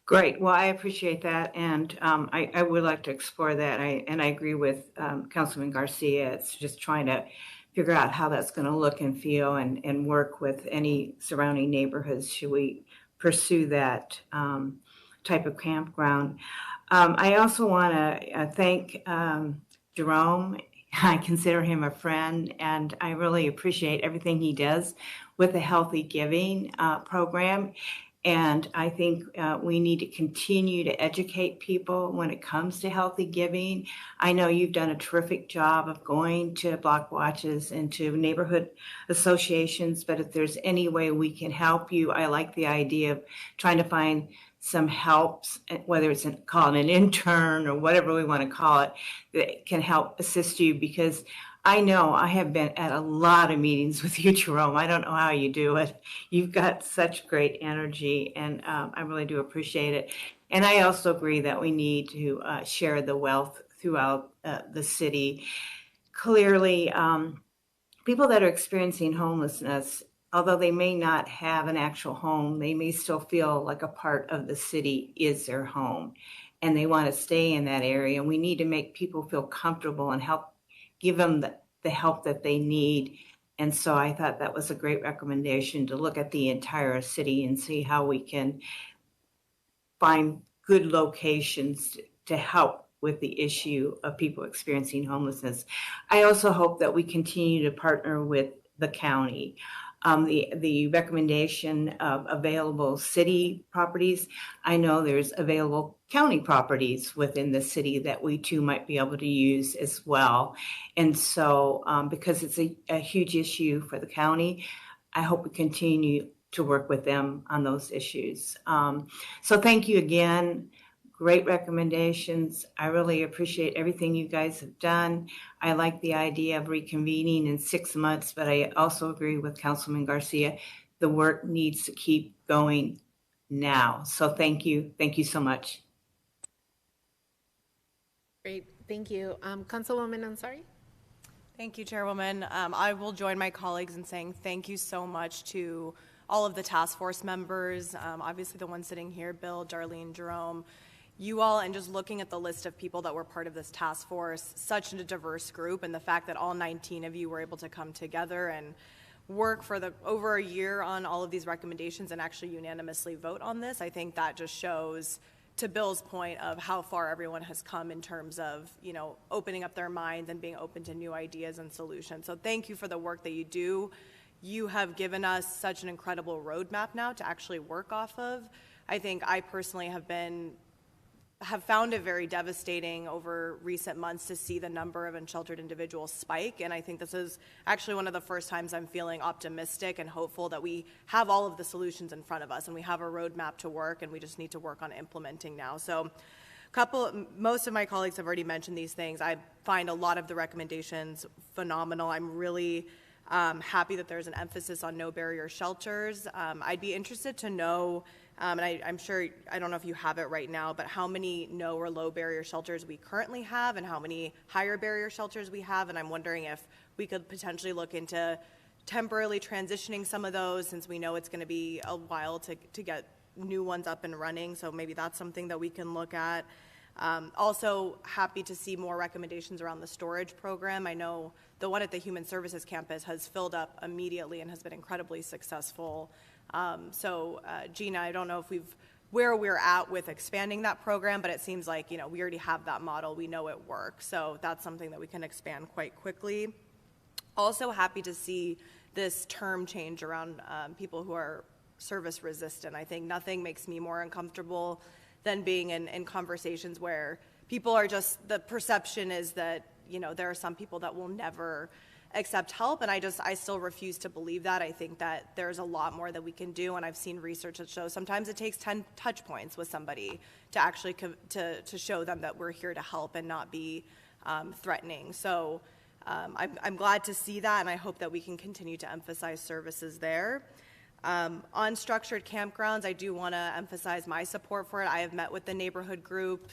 Great. Well, I appreciate that, and I would like to explore that. I agree with Councilman Garcia. It's just trying to figure out how that's going to look and feel, and work with any surrounding neighborhoods. Should we pursue that type of campground? I also want to thank Jerome. I consider him a friend, and I really appreciate everything he does with the Healthy Giving program. And I think we need to continue to educate people when it comes to healthy giving. I know you've done a terrific job of going to block watches and to neighborhood associations, but if there's any way we can help you, I like the idea of trying to find some helps, whether it's called an intern or whatever we want to call it, that can help assist you, because I know I have been at a lot of meetings with you, Jerome. I don't know how you do it. You've got such great energy, and I really do appreciate it. And I also agree that we need to share the wealth throughout the city. Clearly, people that are experiencing homelessness, although they may not have an actual home, they may still feel like a part of the city is their home, and they want to stay in that area. And we need to make people feel comfortable and give them the help that they need. And so I thought that was a great recommendation, to look at the entire city and see how we can find good locations to help with the issue of people experiencing homelessness. I also hope that we continue to partner with the county. The recommendation of available city properties, I know there's available county properties within the city that we too might be able to use as well. And so because it's a huge issue for the county, I hope we continue to work with them on those issues. So thank you again. Great recommendations. I really appreciate everything you guys have done. I like the idea of reconvening in 6 months, but I also agree with Councilman Garcia. The work needs to keep going now. So thank you. Thank you so much. Great. Thank you. Councilwoman Ansari? Thank you, Chairwoman. I will join my colleagues in saying thank you so much to all of the task force members, obviously the ones sitting here, Bill, Darlene, Jerome, you all, and just looking at the list of people that were part of this task force, such a diverse group, and the fact that all 19 of you were able to come together and work for over a year on all of these recommendations and actually unanimously vote on this, I think that just shows, to Bill's point, of how far everyone has come in terms of, opening up their minds and being open to new ideas and solutions. So thank you for the work that you do. You have given us such an incredible roadmap now to actually work off of. I think I personally have found it very devastating over recent months to see the number of unsheltered individuals spike, and I think this is actually one of the first times I'm feeling optimistic and hopeful that we have all of the solutions in front of us and we have a roadmap to work, and we just need to work on implementing now. So most of my colleagues have already mentioned these things. I find a lot of the recommendations phenomenal. I'm really happy that there's an emphasis on no barrier shelters. I'd be interested to know, and I'm sure, I don't know if you have it right now, but how many no or low barrier shelters we currently have and how many higher barrier shelters we have. And I'm wondering if we could potentially look into temporarily transitioning some of those, since we know it's going to be a while to get new ones up and running. So maybe that's something that we can look at. Also happy to see more recommendations around the storage program. I know the one at the Human Services campus has filled up immediately and has been incredibly successful. Gina, I don't know if where we're at with expanding that program, but it seems like, we already have that model. We know it works. So that's something that we can expand quite quickly. Also happy to see this term change around people who are service resistant. I think nothing makes me more uncomfortable than being in conversations where people are just, the perception is that, there are some people that will never accept help, and I still refuse to believe that. I think that there's a lot more that we can do, and I've seen research that shows sometimes it takes 10 touch points with somebody to actually to show them that we're here to help and not be threatening. So I'm glad to see that, and I hope that we can continue to emphasize services there. On structured campgrounds, I do want to emphasize my support for it. I have met with the neighborhood group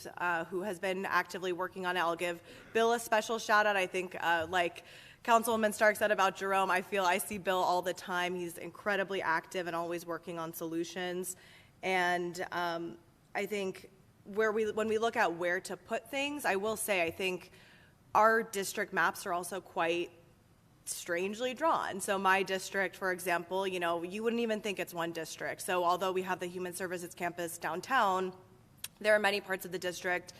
who has been actively working on it. I'll give Bill a special shout out. I think like Councilwoman Stark said about Jerome, I see Bill all the time. He's incredibly active and always working on solutions. And I think when we look at where to put things, I will say I think our district maps are also quite strangely drawn. So my district, for example, you wouldn't even think it's one district. So although we have the Human Services Campus downtown, there are many parts of the district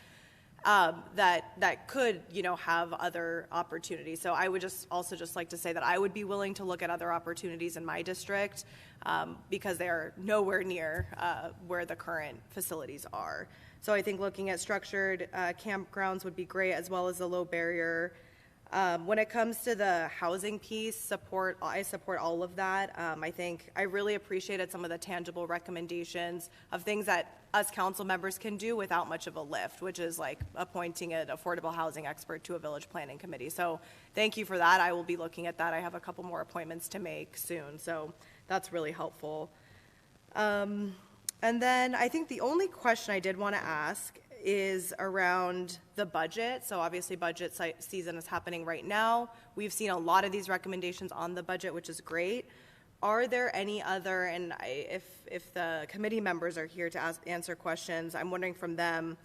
that could, have other opportunities. So I would just like to say that I would be willing to look at other opportunities in my district because they are nowhere near where the current facilities are. So I think looking at structured campgrounds would be great, as well as the low barrier. When it comes to the housing piece, I support all of that. I think I really appreciated some of the tangible recommendations of things that us council members can do without much of a lift, which is like appointing an affordable housing expert to a village planning committee. So thank you for that. I will be looking at that. I have a couple more appointments to make soon, so that's really helpful. And then I think the only question I did want to ask is around the budget. So obviously budget season is happening right now. We've seen a lot of these recommendations on the budget, which is great. Are there any other, and if the committee members are here to answer questions, I'm wondering from them,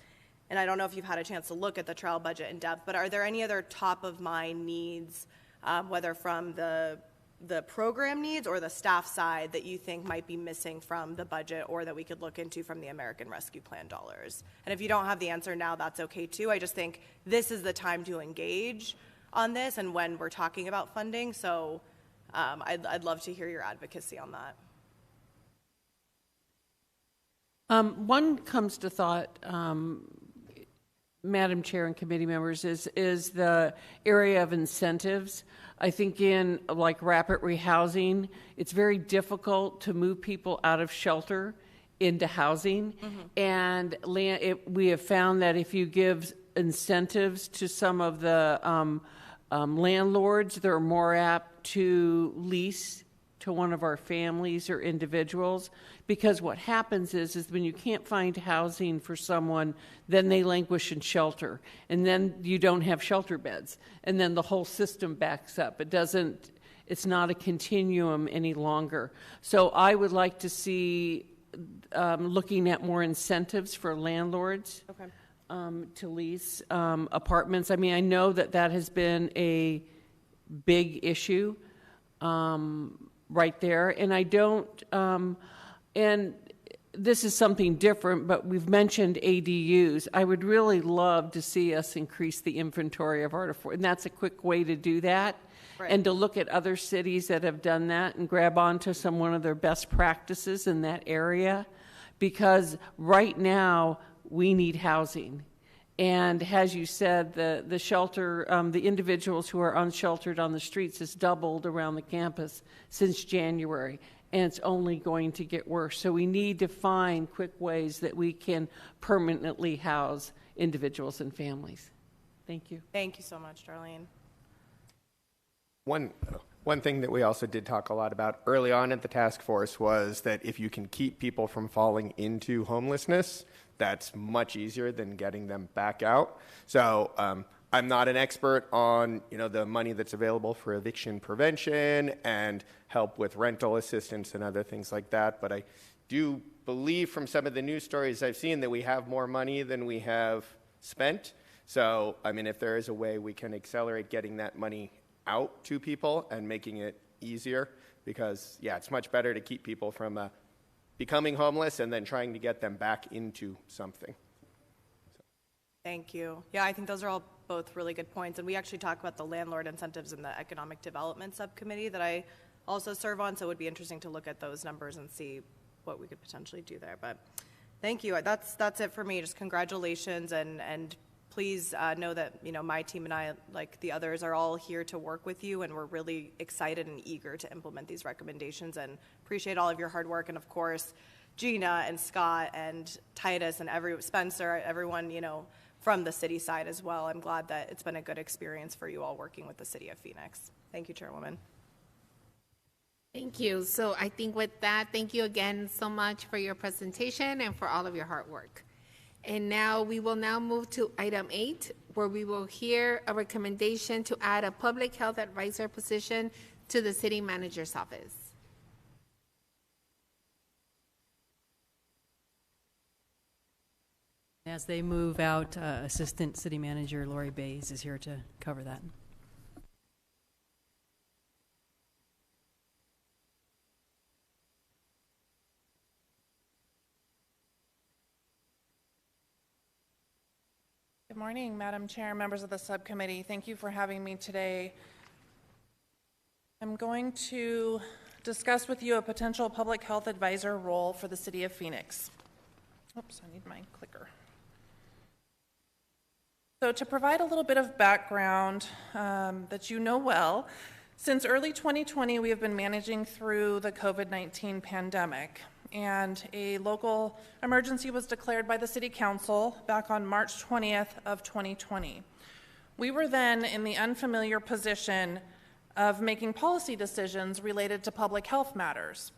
and I don't know if you've had a chance to look at the trial budget in depth, but are there any other top of mind needs, whether from the program needs or the staff side, that you think might be missing from the budget or that we could look into from the American Rescue Plan dollars? And if you don't have the answer now, that's okay too. I just think this is the time to engage on this and when we're talking about funding. So I'd love to hear your advocacy on that. One comes to thought, Madam Chair and committee members, is the area of incentives. I think in like rapid rehousing, it's very difficult to move people out of shelter into housing. And we have found that if you give incentives to some of the landlords, they're more apt to lease to one of our families or individuals, because what happens is when you can't find housing for someone, then they languish in shelter, and then you don't have shelter beds, and then the whole system backs up. It's not a continuum any longer. So I would like to see looking at more incentives for landlords to lease apartments. I mean, I know that has been a big issue right there, and I don't, and this is something different, but we've mentioned ADUs. I would really love to see us increase the inventory of and that's a quick way to do that. Right. And to look at other cities that have done that and grab onto one of their best practices in that area, because right now we need housing. And as you said, the shelter, the individuals who are unsheltered on the streets has doubled around the campus since January, and it's only going to get worse. So we need to find quick ways that we can permanently house individuals and families. Thank you. Thank you so much, Darlene. One thing that we also did talk a lot about early on at the task force was that if you can keep people from falling into homelessness, that's much easier than getting them back out. So I'm not an expert on the money that's available for eviction prevention and help with rental assistance and other things like that, but I do believe from some of the news stories I've seen that we have more money than we have spent. So I mean, if there is a way we can accelerate getting that money out to people and making it easier, because it's much better to keep people from becoming homeless and then trying to get them back into something. Thank you. Yeah, I think those are all both really good points. And we actually talk about the landlord incentives in the Economic Development Subcommittee that I also serve on. So it would be interesting to look at those numbers and see what we could potentially do there. But thank you. That's it for me. Just congratulations, and please know that my team and I, like the others, are all here to work with you, and we're really excited and eager to implement these recommendations, and appreciate all of your hard work. And of course, Gina and Scott and Titus and Spencer, everyone, from the city side as well. I'm glad that it's been a good experience for you all working with the City of Phoenix. Thank you, Chairwoman. Thank you. So I think with that, thank you again so much for your presentation and for all of your hard work. And now we will now move to item 8, where we will hear a recommendation to add a public health advisor position to the city manager's office. As they move out, Assistant City Manager Lori Bays is here to cover that. Good morning, Madam Chair, members of the subcommittee. Thank you for having me today. I'm going to discuss with you a potential public health advisor role for the City of Phoenix. Oops, I need my clicker. So to provide a little bit of background that you know well, since early 2020, we have been managing through the COVID-19 pandemic, and a local emergency was declared by the City Council back on March 20th of 2020. We were then in the unfamiliar position of making policy decisions related to public health matters.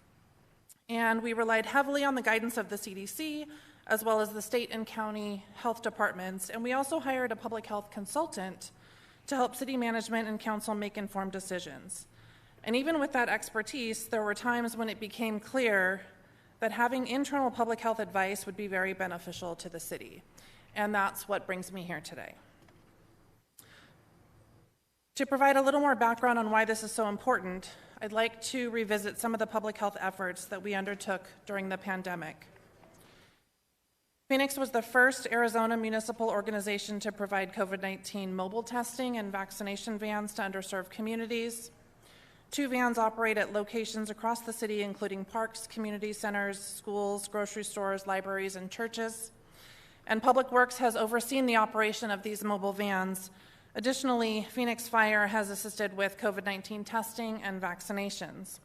And we relied heavily on the guidance of the CDC, as well as the state and county health departments. And we also hired a public health consultant to help city management and council make informed decisions. And even with that expertise, there were times when it became clear that having internal public health advice would be very beneficial to the city. And that's what brings me here today. To provide a little more background on why this is so important, I'd like to revisit some of the public health efforts that we undertook during the pandemic. Phoenix was the first Arizona municipal organization to provide COVID-19 mobile testing and vaccination vans to underserved communities. 2 vans operate at locations across the city, including parks, community centers, schools, grocery stores, libraries, and churches. And Public Works has overseen the operation of these mobile vans. Additionally, Phoenix Fire has assisted with COVID-19 testing and vaccinations.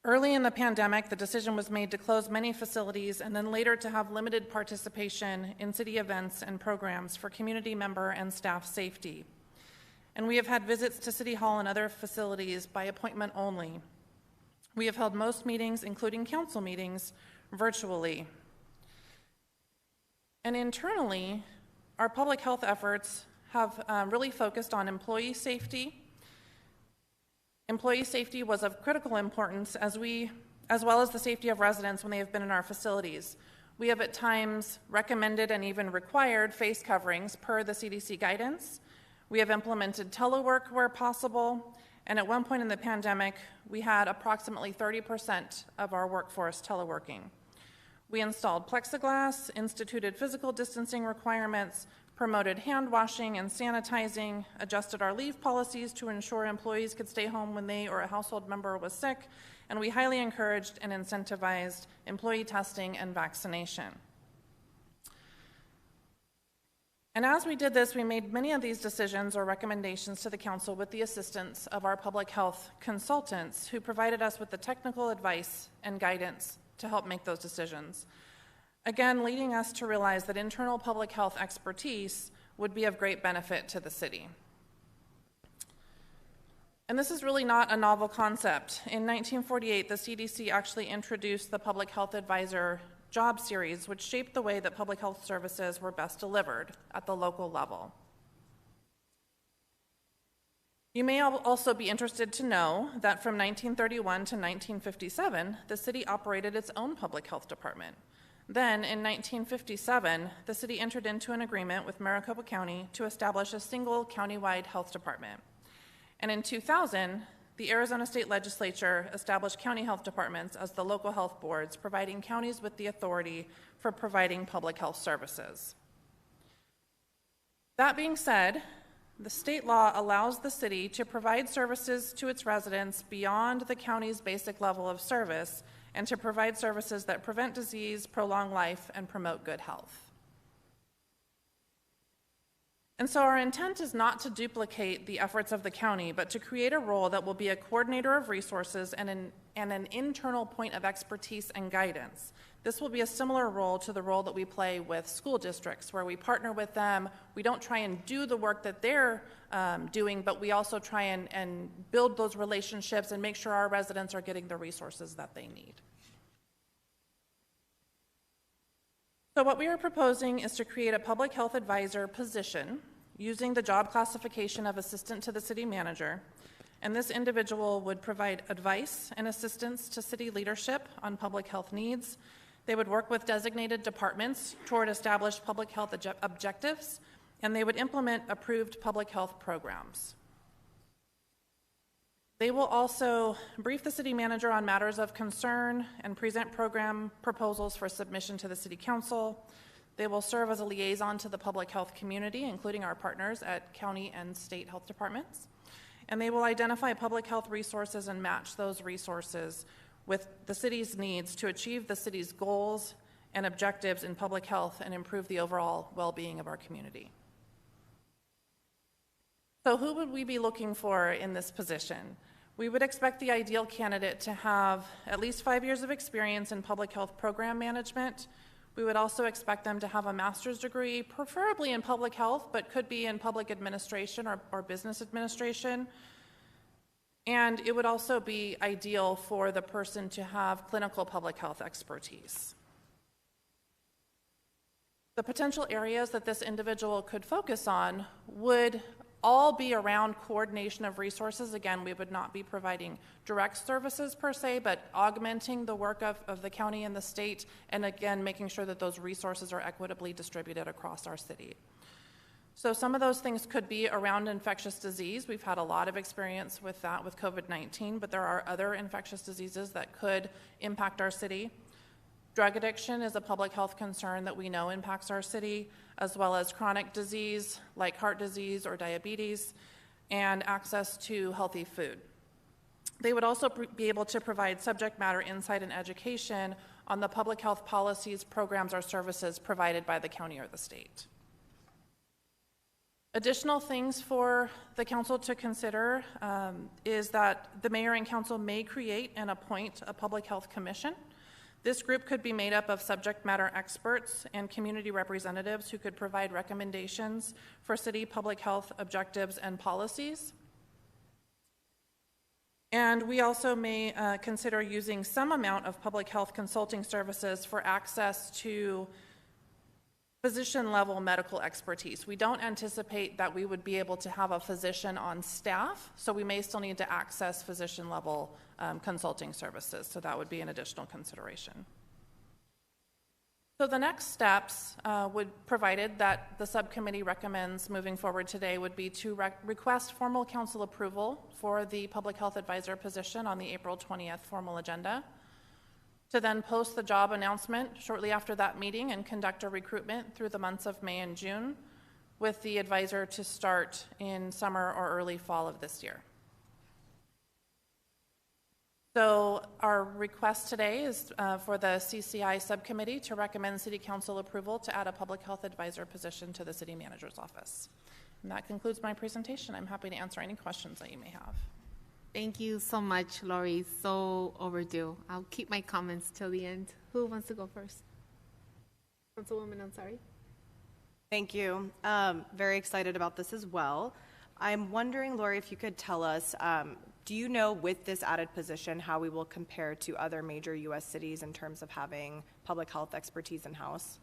Early in the pandemic, the decision was made to close many facilities and then later to have limited participation in city events and programs for community member and staff safety. And we have had visits to City Hall and other facilities by appointment only. We have held most meetings, including council meetings, virtually. And internally, our public health efforts have really focused on employee safety. Employee safety was of critical importance as well as the safety of residents when they have been in our facilities. We have at times recommended and even required face coverings per the CDC guidance. We have implemented telework where possible, and at one point in the pandemic, we had approximately 30% of our workforce teleworking. We installed plexiglass, instituted physical distancing requirements, promoted hand washing and sanitizing, adjusted our leave policies to ensure employees could stay home when they or a household member was sick, and we highly encouraged and incentivized employee testing and vaccination. And as we did this, we made many of these decisions or recommendations to the council with the assistance of our public health consultants who provided us with the technical advice and guidance to help make those decisions. Again, leading us to realize that internal public health expertise would be of great benefit to the city. And this is really not a novel concept. In 1948, the CDC actually introduced the Public Health Advisor job series, which shaped the way that public health services were best delivered at the local level. You may also be interested to know that from 1931 to 1957, the city operated its own public health department. Then, in 1957, the city entered into an agreement with Maricopa County to establish a single countywide health department. And in 2000, the Arizona State Legislature established county health departments as the local health boards, providing counties with the authority for providing public health services. That being said, the state law allows the city to provide services to its residents beyond the county's basic level of service and to provide services that prevent disease, prolong life, and promote good health. And so our intent is not to duplicate the efforts of the county, but to create a role that will be a coordinator of resources and an internal point of expertise and guidance. This will be a similar role to the role that we play with school districts, where we partner with them. We don't try and do the work that they're doing, but we also try and build those relationships and make sure our residents are getting the resources that they need. So what we are proposing is to create a public health advisor position using the job classification of assistant to the city manager. And this individual would provide advice and assistance to city leadership on public health needs. They would work with designated departments toward established public health objectives, and they would implement approved public health programs. They will also brief the city manager on matters of concern and present program proposals for submission to the city council. They will serve as a liaison to the public health community, including our partners at county and state health departments. And they will identify public health resources and match those resources with the city's needs to achieve the city's goals and objectives in public health and improve the overall well-being of our community. So who would we be looking for in this position? We would expect the ideal candidate to have at least 5 years of experience in public health program management. We would also expect them to have a master's degree, preferably in public health, but could be in public administration or business administration. And it would also be ideal for the person to have clinical public health expertise. The potential areas that this individual could focus on would all be around coordination of resources. Again, we would not be providing direct services per se, but augmenting the work of the county and the state, and again, making sure that those resources are equitably distributed across our city. So some of those things could be around infectious disease. We've had a lot of experience with that with COVID-19, but there are other infectious diseases that could impact our city. Drug addiction is a public health concern that we know impacts our city, as well as chronic disease like heart disease or diabetes, and access to healthy food. They would also be able to provide subject matter insight and education on the public health policies, programs, or services provided by the county or the state. Additional things for the council to consider is that the mayor and council may create and appoint a public health commission. This group could be made up of subject matter experts and community representatives who could provide recommendations for city public health objectives and policies. And we also may consider using some amount of public health consulting services for access to physician-level medical expertise. We don't anticipate that we would be able to have a physician on staff, so we may still need to access physician-level consulting services, so that would be an additional consideration. So the next steps, provided that the subcommittee recommends moving forward today, would be to request formal council approval for the public health advisor position on the April 20th formal agenda, to then post the job announcement shortly after that meeting and conduct a recruitment through the months of May and June, with the advisor to start in summer or early fall of this year. So our request today is for the CCI subcommittee to recommend City Council approval to add a public health advisor position to the City Manager's office. And that concludes my presentation. I'm happy to answer any questions that you may have. Thank you so much, Lori. So overdue. I'll keep my comments till the end. Who wants to go first? Councilwoman Ansari. Thank you. Very excited about this as well. I'm wondering, Lori, if you could tell us, do you know with this added position how we will compare to other major U.S. cities in terms of having public health expertise in-house?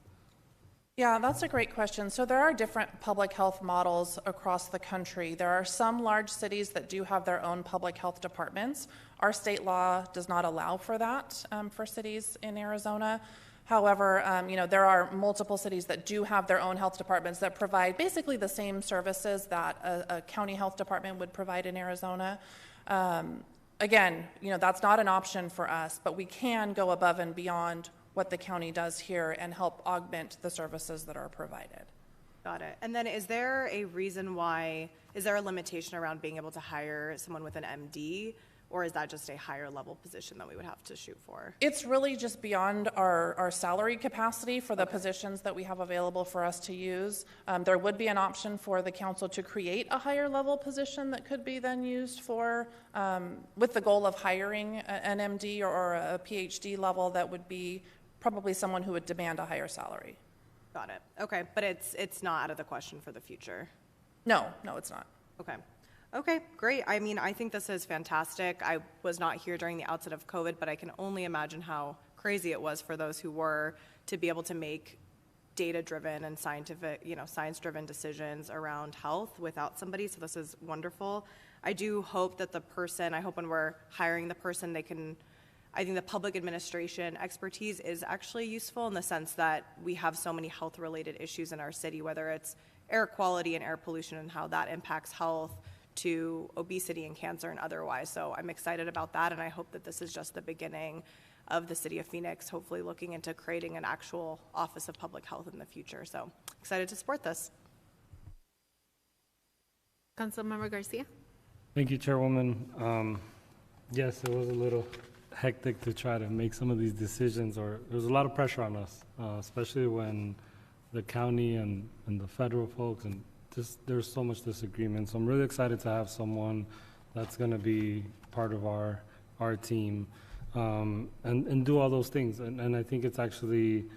Yeah, that's a great question. So there are different public health models across the country. There are some large cities that do have their own public health departments. Our state law does not allow for that for cities in Arizona. However, there are multiple cities that do have their own health departments that provide basically the same services that a county health department would provide in Arizona. Again, that's not an option for us, but we can go above and beyond what the county does here and help augment the services that are provided. Got it. And then is there a reason why, is there a limitation around being able to hire someone with an MD or is that just a higher level position that we would have to shoot for? It's really just beyond our salary capacity for the positions that we have available for us to use. There would be an option for the council to create a higher level position that could be then used for, with the goal of hiring an MD or a PhD level that would be probably someone who would demand a higher salary. Got it. Okay, but it's not out of the question for the future. No, it's not. Okay. Okay, great. I mean, I think this is fantastic. I was not here during the outset of COVID, but I can only imagine how crazy it was for those who were to be able to make data-driven and science-driven decisions around health without somebody. So this is wonderful. I do hope that I hope when we're hiring the person, I think the public administration expertise is actually useful in the sense that we have so many health-related issues in our city, whether it's air quality and air pollution and how that impacts health, to obesity and cancer and otherwise. So I'm excited about that, and I hope that this is just the beginning of the City of Phoenix, hopefully looking into creating an actual Office of Public Health in the future. So excited to support this. Councilmember Garcia. Thank you, Chairwoman. Yes, it was a little hectic to try to make some of these decisions, or there was a lot of pressure on us, especially when the county and the federal folks and there's so much disagreement. So I'm really excited to have someone that's going to be part of our team and do all those things. And I think it's actually,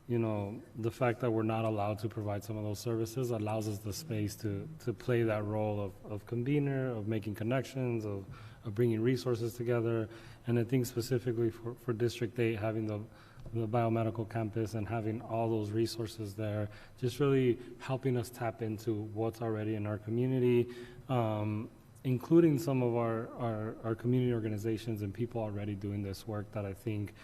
the fact that we're not allowed to provide some of those services allows us the space to play that role of convener, of making connections, of bringing resources together. And I think specifically for District 8, having the biomedical campus and having all those resources there, just really helping us tap into what's already in our community, including some of our community organizations and people already doing this work that I think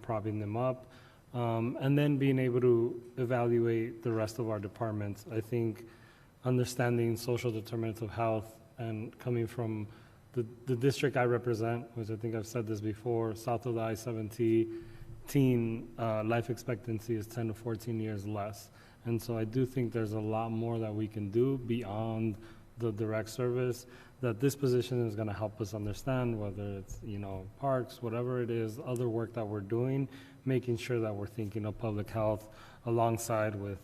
propping them up, and then being able to evaluate the rest of our departments. I think understanding social determinants of health and coming from the district I represent, which I think I've said this before, south of the I-17, life expectancy is 10 to 14 years less. And so I do think there's a lot more that we can do beyond the direct service, that this position is going to help us understand, whether it's, parks, whatever it is, other work that we're doing, making sure that we're thinking of public health alongside with,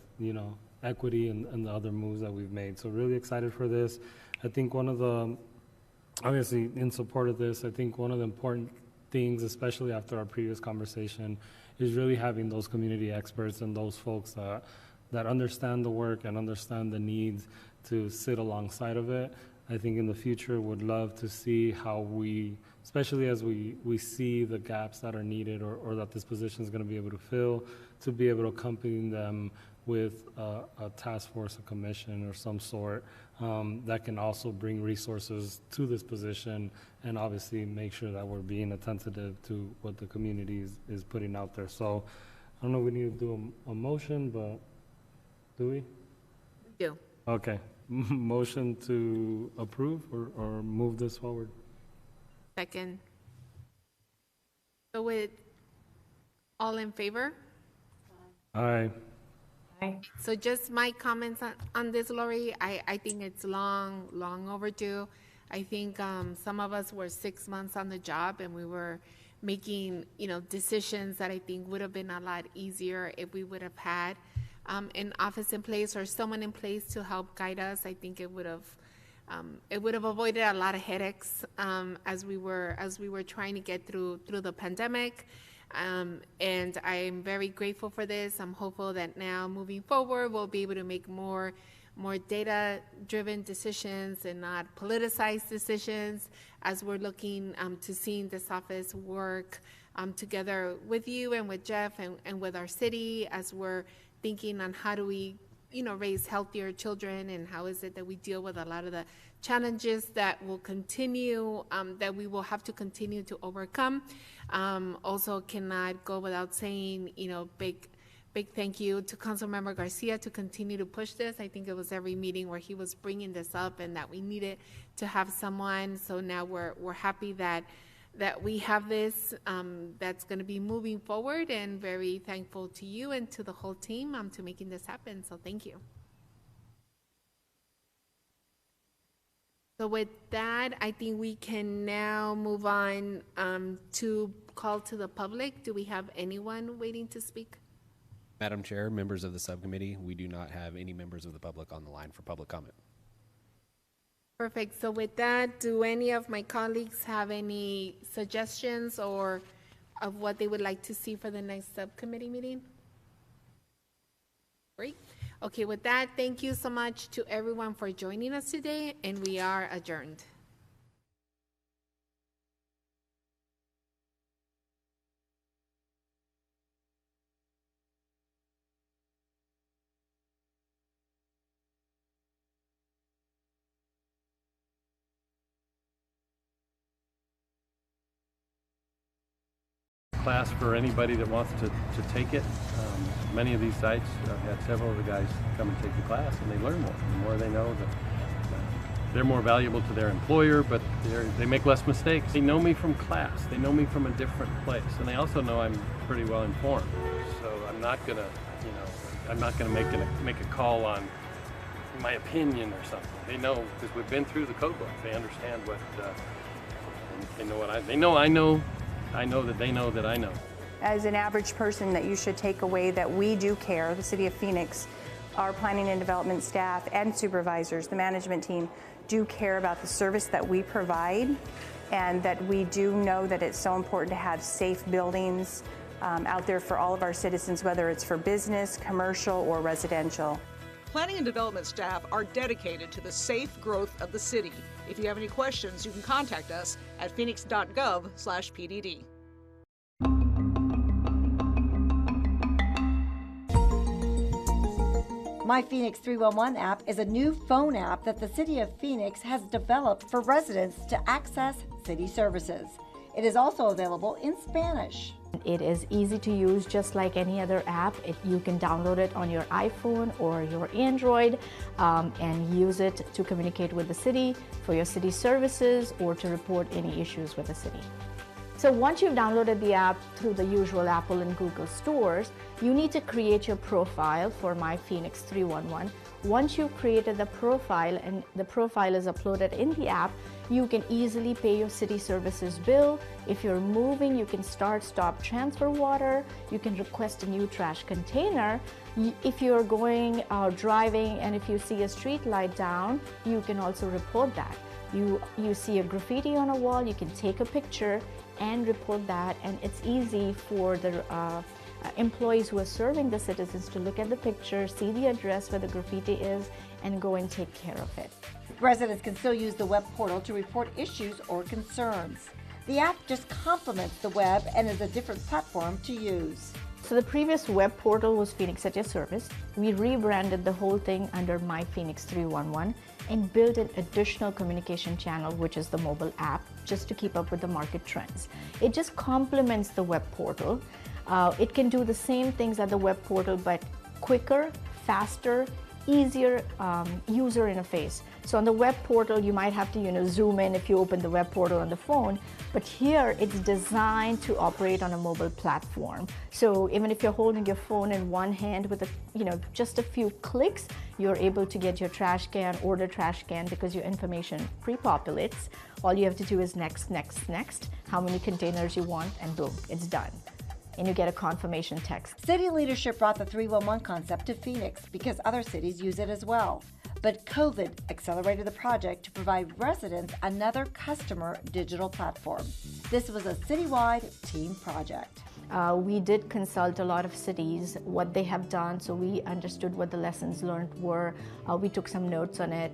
equity and the other moves that we've made. So really excited for this. I think obviously in support of this, I think one of the important things, especially after our previous conversation, is really having those community experts and those folks that understand the work and understand the needs to sit alongside of it. I think in the future would love to see how we, especially as we see the gaps that are needed or that this position is going to be able to fill, to be able to accompany them with a task force, a commission or some sort that can also bring resources to this position and obviously make sure that we're being attentive to what the community is putting out there. So I don't know if we need to do a motion, but do we? We do. Okay. Motion to approve or move this forward? Second. So with all in favor? Aye. So just my comments on this, Lori, I think it's long overdue. I think some of us were 6 months on the job and we were making, decisions that I think would have been a lot easier if we would have had an office in place or someone in place to help guide us. I think it would have avoided a lot of headaches as we were trying to get through the pandemic. And I'm very grateful for this. I'm hopeful that now moving forward, we'll be able to make more data-driven decisions and not politicized decisions as we're looking to seeing this office work together with you and with Jeff and with our city as we're thinking on how do we raise healthier children and how is it that we deal with a lot of the challenges that will continue, that we will have to continue to overcome. Also cannot go without saying, big thank you to Councilmember Garcia to continue to push this. I think it was every meeting where he was bringing this up and that we needed to have someone. So now we're happy that we have this that's going to be moving forward, and very thankful to you and to the whole team to making this happen. So thank you. So with that, I think we can now move on to call to the public. Do we have anyone waiting to speak? Madam Chair, members of the subcommittee, we do not have any members of the public on the line for public comment. Perfect. So with that, do any of my colleagues have any suggestions or of what they would like to see for the next subcommittee meeting? Great. Okay, with that, thank you so much to everyone for joining us today, and we are adjourned. Class for anybody that wants to take it. Many of these sites, I've had several of the guys come and take the class, and they learn more. The more they know, they're more valuable to their employer, but they make less mistakes. They know me from class. They know me from a different place, and they also know I'm pretty well informed. So I'm not gonna, make a call on my opinion or something. They know, because we've been through the code book. They understand what. They know what I know that they know that I know. As an average person, that you should take away that we do care, the City of Phoenix, our planning and development staff and supervisors, the management team, do care about the service that we provide, and that we do know that it's so important to have safe buildings out there for all of our citizens, whether it's for business, commercial, or residential. Planning and development staff are dedicated to the safe growth of the city. If you have any questions, you can contact us at Phoenix.gov/PDD. My Phoenix 311 app is a new phone app that the City of Phoenix has developed for residents to access city services. It is also available in Spanish. It is easy to use, just like any other app. You can download it on your iPhone or your Android and use it to communicate with the city for your city services or to report any issues with the city. So once you've downloaded the app through the usual Apple and Google stores, you need to create your profile for My Phoenix 311. Once you've created the profile and the profile is uploaded in the app, you can easily pay your city services bill. If you're moving, you can start, stop, transfer water. You can request a new trash container. If you're going driving and if you see a street light down, you can also report that. You see a graffiti on a wall, you can take a picture and report that, and it's easy for the employees who are serving the citizens to look at the picture, see the address where the graffiti is, and go and take care of it. Residents can still use the web portal to report issues or concerns. The app just complements the web and is a different platform to use. So the previous web portal was Phoenix at Your Service. We rebranded the whole thing under My Phoenix 311 and built an additional communication channel, which is the mobile app, just to keep up with the market trends. It just complements the web portal. It can do the same things as the web portal, but quicker, faster, easier user interface. So on the web portal, you might have to zoom in if you open the web portal on the phone, but here it's designed to operate on a mobile platform. So even if you're holding your phone in one hand with just a few clicks, you're able to get your trash can, order trash can, because your information pre-populates. All you have to do is next, next, next, how many containers you want, and boom, it's done. And you get a confirmation text. City leadership brought the 311 concept to Phoenix because other cities use it as well. But COVID accelerated the project to provide residents another customer digital platform. This was a citywide team project. We did consult a lot of cities, what they have done, so we understood what the lessons learned were. We took some notes on it,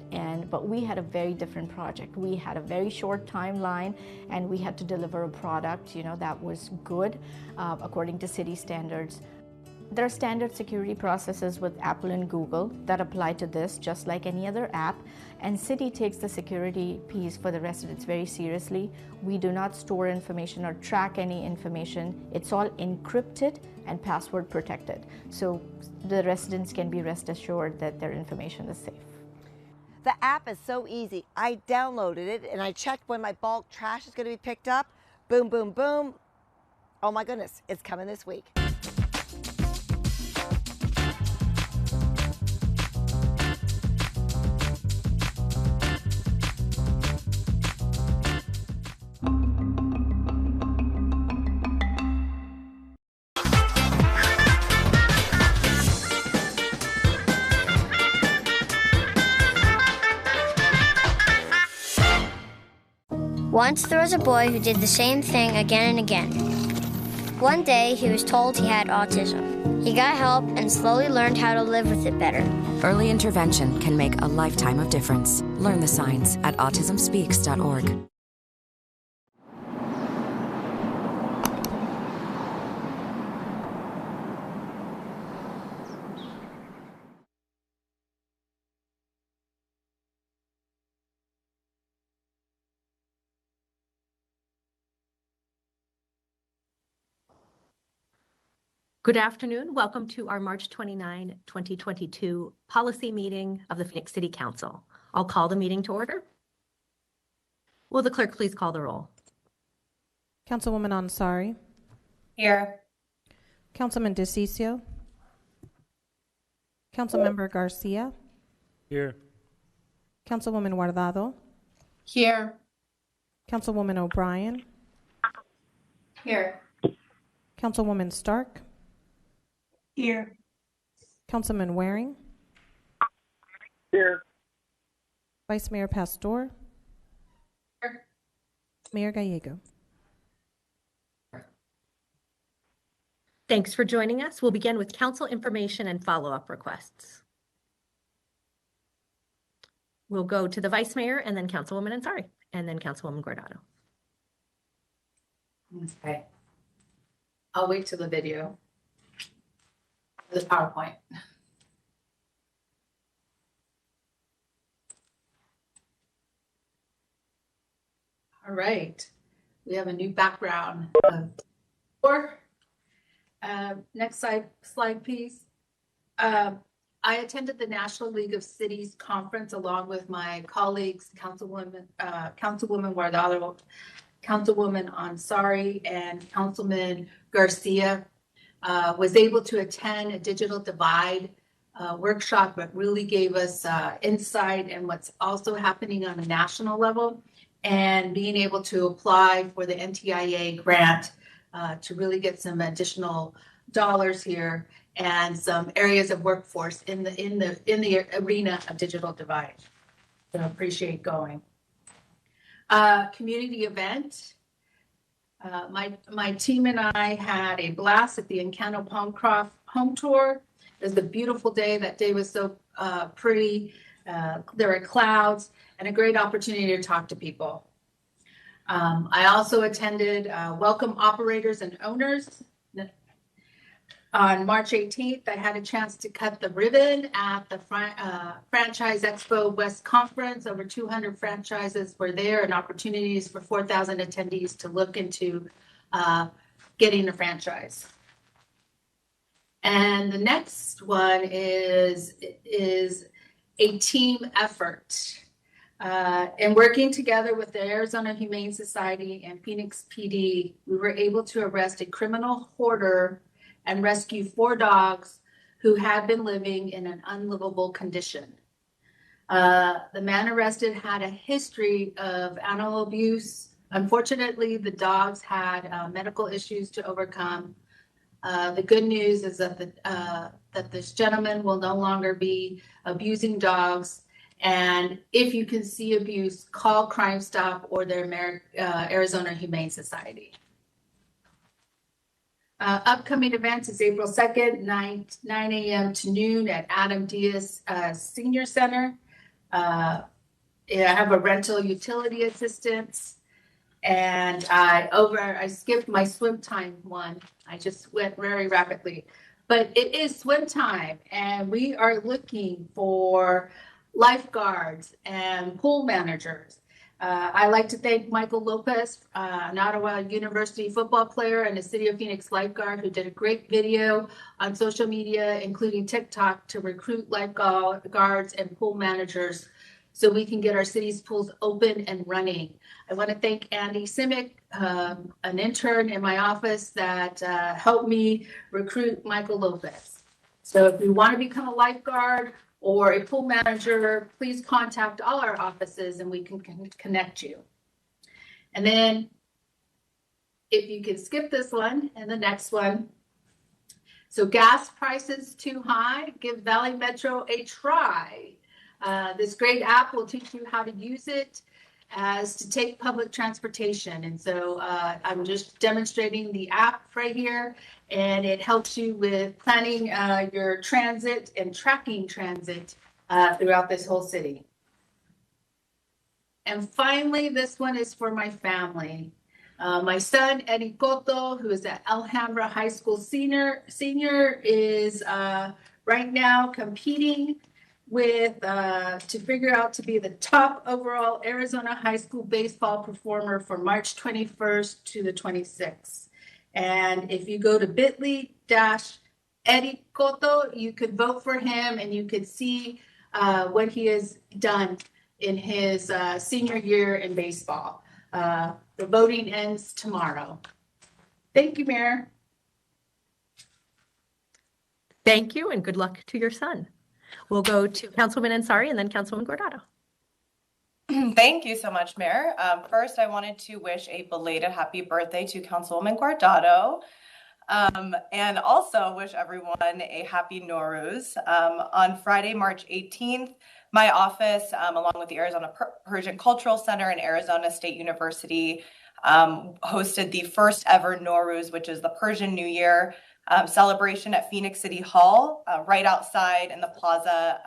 but we had a very different project. We had a very short timeline, and we had to deliver a product, that was good according to city standards. There are standard security processes with Apple and Google that apply to this, just like any other app, and City takes the security piece for the residents very seriously. We do not store information or track any information. It's all encrypted and password protected, so the residents can be rest assured that their information is safe. The app is so easy. I downloaded it and I checked when my bulk trash is going to be picked up. Boom, boom, boom. Oh my goodness, it's coming this week. Once there was a boy who did the same thing again and again. One day, he was told he had autism. He got help and slowly learned how to live with it better. Early intervention can make a lifetime of difference. Learn the signs at autismspeaks.org. Good afternoon. Welcome to our March 29, 2022 policy meeting of the Phoenix City Council. I'll call the meeting to order. Will the clerk please call the roll? Councilwoman Ansari. Here. Councilman DeCiccio. Councilmember Garcia. Here. Councilwoman Guardado. Here. Councilwoman O'Brien. Here. Councilwoman Stark. Here. Councilman Waring. Here. Vice Mayor Pastor. Here. Mayor Gallego. Thanks for joining us. We'll begin with council information and follow-up requests. We'll go to the Vice Mayor and then Councilwoman Ansari and then Councilwoman Guardado. Okay. I'll wait till the video. The PowerPoint. All right. We have a new background. Next slide, please. I attended the National League of Cities conference along with my colleagues, Councilwoman Guardado, Councilwoman Ansari, and Councilman Garcia. Was able to attend a digital divide workshop that really gave us insight in what's also happening on a national level, and being able to apply for the NTIA grant to really get some additional dollars here and some areas of workforce in the arena of digital divide. So I appreciate going. Community event. My team and I had a blast at the Encanto Palmcroft home tour. It was a beautiful day. That day was so pretty. There were clouds and a great opportunity to talk to people. I also attended Welcome Operators and Owners. On March 18th, I had a chance to cut the ribbon at the Franchise Expo West Conference. Over 200 franchises were there and opportunities for 4,000 attendees to look into getting a franchise. And the next one is a team effort. And working together with the Arizona Humane Society and Phoenix PD, we were able to arrest a criminal hoarder and rescue 4 dogs who had been living in an unlivable condition. The man arrested had a history of animal abuse. Unfortunately, the dogs had medical issues to overcome. The good news is that that this gentleman will no longer be abusing dogs. And if you can see abuse, call Crime Stop or the Arizona Humane Society. Upcoming events is April 2nd, 9 a.m. to noon at Adam Diaz Senior Center. I have a rental utility assistance, and I skipped my swim time one. I just went very rapidly, but it is swim time, and we are looking for lifeguards and pool managers. I'd like to thank Michael Lopez, an Ottawa University football player and a City of Phoenix lifeguard, who did a great video on social media, including TikTok, to recruit lifeguards and pool managers so we can get our city's pools open and running. I want to thank Andy Simic, an intern in my office that helped me recruit Michael Lopez. So if you want to become a lifeguard or a pool manager, please contact all our offices and we can connect you. And then if you can skip this one and the next one. So gas prices too high, give Valley Metro a try. This great app will teach you how to use it. as to take public transportation. And so I'm just demonstrating the app right here, and it helps you with planning your transit and tracking transit throughout this whole city. And finally, this one is for my family. My son, Eddie Cotto, who is at Alhambra High School senior is right now competing with to figure out to be the top overall Arizona high school baseball performer for March 21st to the 26th. And if you go to bit.ly/Eddie Cotto, you could vote for him and you could see what he has done in his senior year in baseball. The voting ends tomorrow. Thank you, Mayor. Thank you, and good luck to your son. We'll go to Councilwoman Ansari and then Councilwoman Guardado. Thank you so much, Mayor. First, I wanted to wish a belated happy birthday to Councilwoman Guardado, and also wish everyone a happy Nowruz. On Friday, March 18th, my office, along with the Arizona Persian Cultural Center and Arizona State University, hosted the first ever Nowruz, which is the Persian New Year celebration at Phoenix City Hall, right outside in the plaza